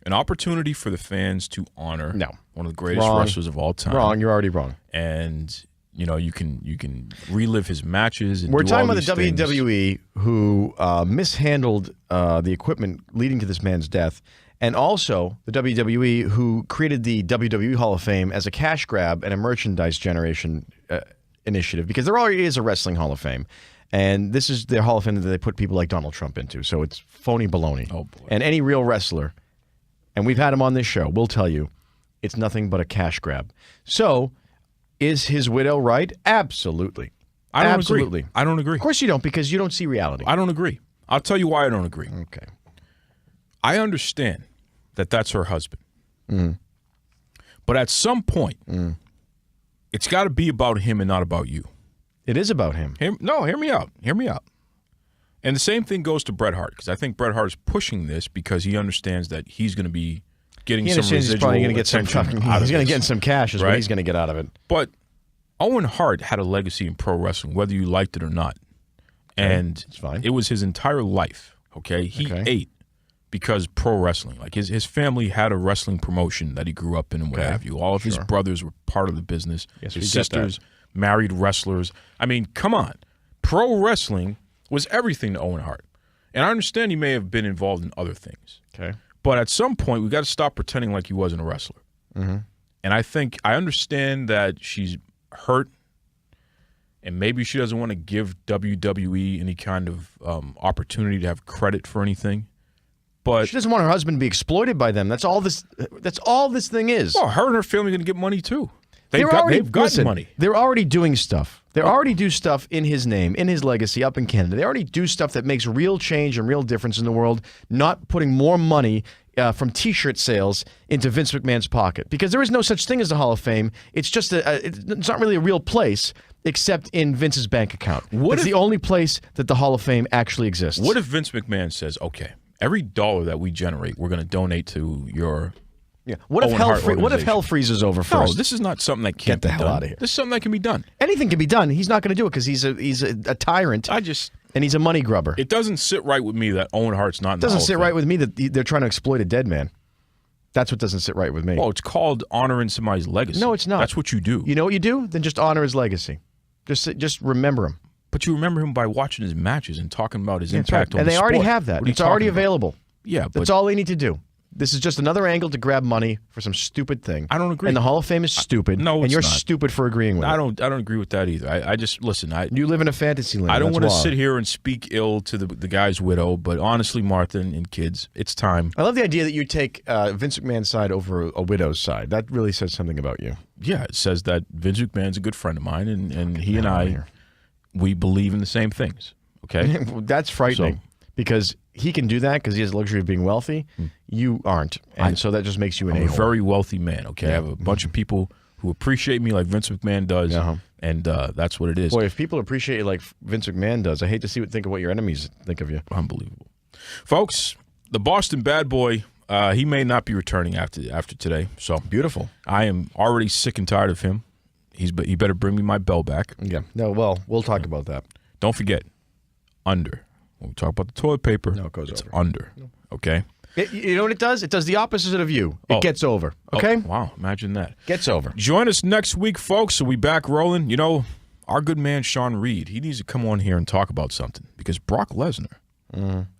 Speaker 5: An opportunity for the fans to honor one of the greatest wrestlers of all time.
Speaker 6: Wrong. You're already wrong.
Speaker 5: And you can relive his matches. And
Speaker 6: We're
Speaker 5: do
Speaker 6: talking
Speaker 5: all
Speaker 6: about the
Speaker 5: these things.
Speaker 6: WWE who mishandled the equipment leading to this man's death, and also the WWE who created the WWE Hall of Fame as a cash grab and a merchandise generation initiative, because there already is a wrestling Hall of Fame. And this is their Hall of Fame that they put people like Donald Trump into. So it's phony baloney.
Speaker 5: Oh, boy.
Speaker 6: And any real wrestler, and we've had him on this show, we'll tell you, it's nothing but a cash grab. So, is his widow right? Absolutely.
Speaker 5: I don't
Speaker 6: Absolutely.
Speaker 5: agree. I don't agree.
Speaker 6: Of course you don't, because you don't see reality.
Speaker 5: I don't agree. I'll tell you why I don't agree.
Speaker 6: Okay.
Speaker 5: I understand that that's her husband.
Speaker 6: Mm.
Speaker 5: But at some point, it's got to be about him and not about you.
Speaker 6: It is about him.
Speaker 5: Hear me out. Hear me out. And the same thing goes to Bret Hart, because I think Bret Hart is pushing this because he understands that he's going to be getting some residual
Speaker 6: he's probably going to get some.
Speaker 5: attention
Speaker 6: He's
Speaker 5: out of
Speaker 6: going to
Speaker 5: this.
Speaker 6: get some cash. Is
Speaker 5: right?
Speaker 6: what he's going to get out of it.
Speaker 5: But Owen Hart had a legacy in pro wrestling, whether you liked it or not, and
Speaker 6: it's fine.
Speaker 5: It was his entire life. Okay, he ate because pro wrestling. Like his family had a wrestling promotion that he grew up in and what have you. All of his brothers were part of the business.
Speaker 6: Yes,
Speaker 5: his sisters married wrestlers. I mean, come on, pro wrestling was everything to Owen Hart. And I understand he may have been involved in other things.
Speaker 6: Okay.
Speaker 5: But at some point, we got to stop pretending like he wasn't a wrestler.
Speaker 6: Mm-hmm.
Speaker 5: And I understand that she's hurt, and maybe she doesn't want to give WWE any kind of opportunity to have credit for anything. But
Speaker 6: she doesn't want her husband to be exploited by them. That's all this thing is.
Speaker 5: Well, her and her family are going to get money too. They've
Speaker 6: Listen,
Speaker 5: gotten money.
Speaker 6: They're already doing stuff. They already do stuff in his name, in his legacy up in Canada. They already do stuff that makes real change and real difference in the world, not putting more money from T-shirt sales into Vince McMahon's pocket. Because there is no such thing as the Hall of Fame. It's just it's not really a real place except in Vince's bank account. It's the only place that the Hall of Fame actually exists.
Speaker 5: What if Vince McMahon says, okay, every dollar that we generate, we're going to donate to your
Speaker 6: What if hell freezes over first?
Speaker 5: No, this is not something that can't
Speaker 6: Get the
Speaker 5: be
Speaker 6: hell
Speaker 5: done.
Speaker 6: out of here.
Speaker 5: This is something that can be done.
Speaker 6: Anything can be done. He's not going to do it because he's a tyrant. And he's a money grubber.
Speaker 5: It doesn't sit right with me that Owen Hart's not in the Hall
Speaker 6: doesn't
Speaker 5: of
Speaker 6: sit
Speaker 5: Fame.
Speaker 6: right with me that they're trying to exploit a dead man. That's what doesn't sit right with me.
Speaker 5: Well, it's called honoring somebody's legacy.
Speaker 6: No, it's not.
Speaker 5: That's what you do.
Speaker 6: You know what you do? Then just honor his legacy. Just remember him.
Speaker 5: But you remember him by watching his matches and talking about his impact on
Speaker 6: and
Speaker 5: the
Speaker 6: they already
Speaker 5: sport.
Speaker 6: have that.
Speaker 5: What are you
Speaker 6: It's already
Speaker 5: talking about?
Speaker 6: available.
Speaker 5: Yeah, but
Speaker 6: That's all they need to do. This is just another angle to grab money for some stupid thing.
Speaker 5: I don't agree.
Speaker 6: And the Hall of Fame is stupid.
Speaker 5: No,
Speaker 6: and
Speaker 5: it's
Speaker 6: you're
Speaker 5: not.
Speaker 6: stupid for agreeing with it.
Speaker 5: I don't agree with that either. I just listen.
Speaker 6: You live in a fantasy land.
Speaker 5: I don't want to
Speaker 6: that's why.
Speaker 5: sit here and speak ill to the guy's widow, but honestly, Martha and kids, it's time.
Speaker 6: I love the idea that you take Vince McMahon's side over a widow's side. That really says something about you.
Speaker 5: Yeah, it says that Vince McMahon's a good friend of mine, and he and I, we believe in the same things. Okay,
Speaker 6: That's frightening because he can do that because he has the luxury of being wealthy. You aren't, and so that just makes you an
Speaker 5: I'm a
Speaker 6: a-hole.
Speaker 5: very wealthy man. Okay, I have a bunch of people who appreciate me like Vince McMahon does, and that's what it is.
Speaker 6: Boy, if people appreciate you like Vince McMahon does, I hate to think of what your enemies think of you.
Speaker 5: Unbelievable, folks. The Boston Bad Boy, he may not be returning after today. So
Speaker 6: Beautiful.
Speaker 5: I am already sick and tired of him. He better bring me my bell back.
Speaker 6: Yeah. No. Well, we'll talk about that.
Speaker 5: Don't forget, under. When we talk about the toilet paper,
Speaker 6: No, it goes
Speaker 5: it's
Speaker 6: over.
Speaker 5: under. Okay.
Speaker 6: You know what it does? It does the opposite of you. It gets over. Okay.
Speaker 5: Oh, wow. Imagine that.
Speaker 6: Gets over.
Speaker 5: Join us next week, folks. So we back rolling. You know, our good man Sean Reed, he needs to come on here and talk about something because Brock Lesnar,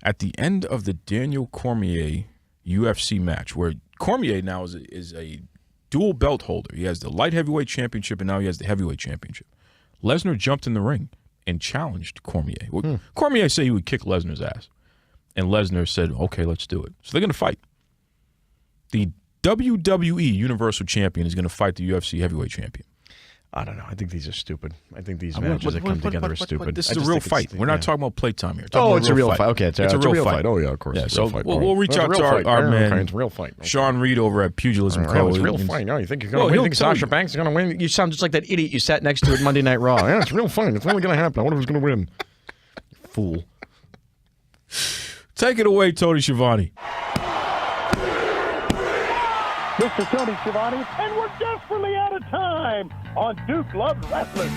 Speaker 5: at the end of the Daniel Cormier UFC match, where Cormier now is a dual belt holder. He has the light heavyweight championship and now he has the heavyweight championship. Lesnar jumped in the ring and challenged Cormier. Cormier said he would kick Lesnar's ass. And Lesnar said, okay, let's do it. So they're going to fight. The WWE Universal Champion is going to fight the UFC Heavyweight Champion.
Speaker 6: I don't know. I think these are stupid. I think these matches that come together are stupid.
Speaker 5: This is a real fight. We're not talking about playtime here.
Speaker 6: Oh, it's a real fight. Okay, it's a real fight.
Speaker 5: Oh,
Speaker 6: yeah, of course.
Speaker 5: Yeah,
Speaker 6: it's a real
Speaker 5: so
Speaker 6: fight.
Speaker 5: we'll reach out to our man,
Speaker 6: it's a real fight. Okay.
Speaker 5: Sean Reed over at Pugilism Co.
Speaker 6: It's a real fight. No, you think you're going to win? You think Sasha Banks is going to win? You sound just like that idiot you sat next to at Monday Night Raw. Yeah, it's a real fight. It's only going to happen. I wonder who's going to win. Fool.
Speaker 5: Take it away, Tony Schiavone.
Speaker 2: Mr. Tony Schiavone, and we're desperately out of time on Duke Loves Wrestling.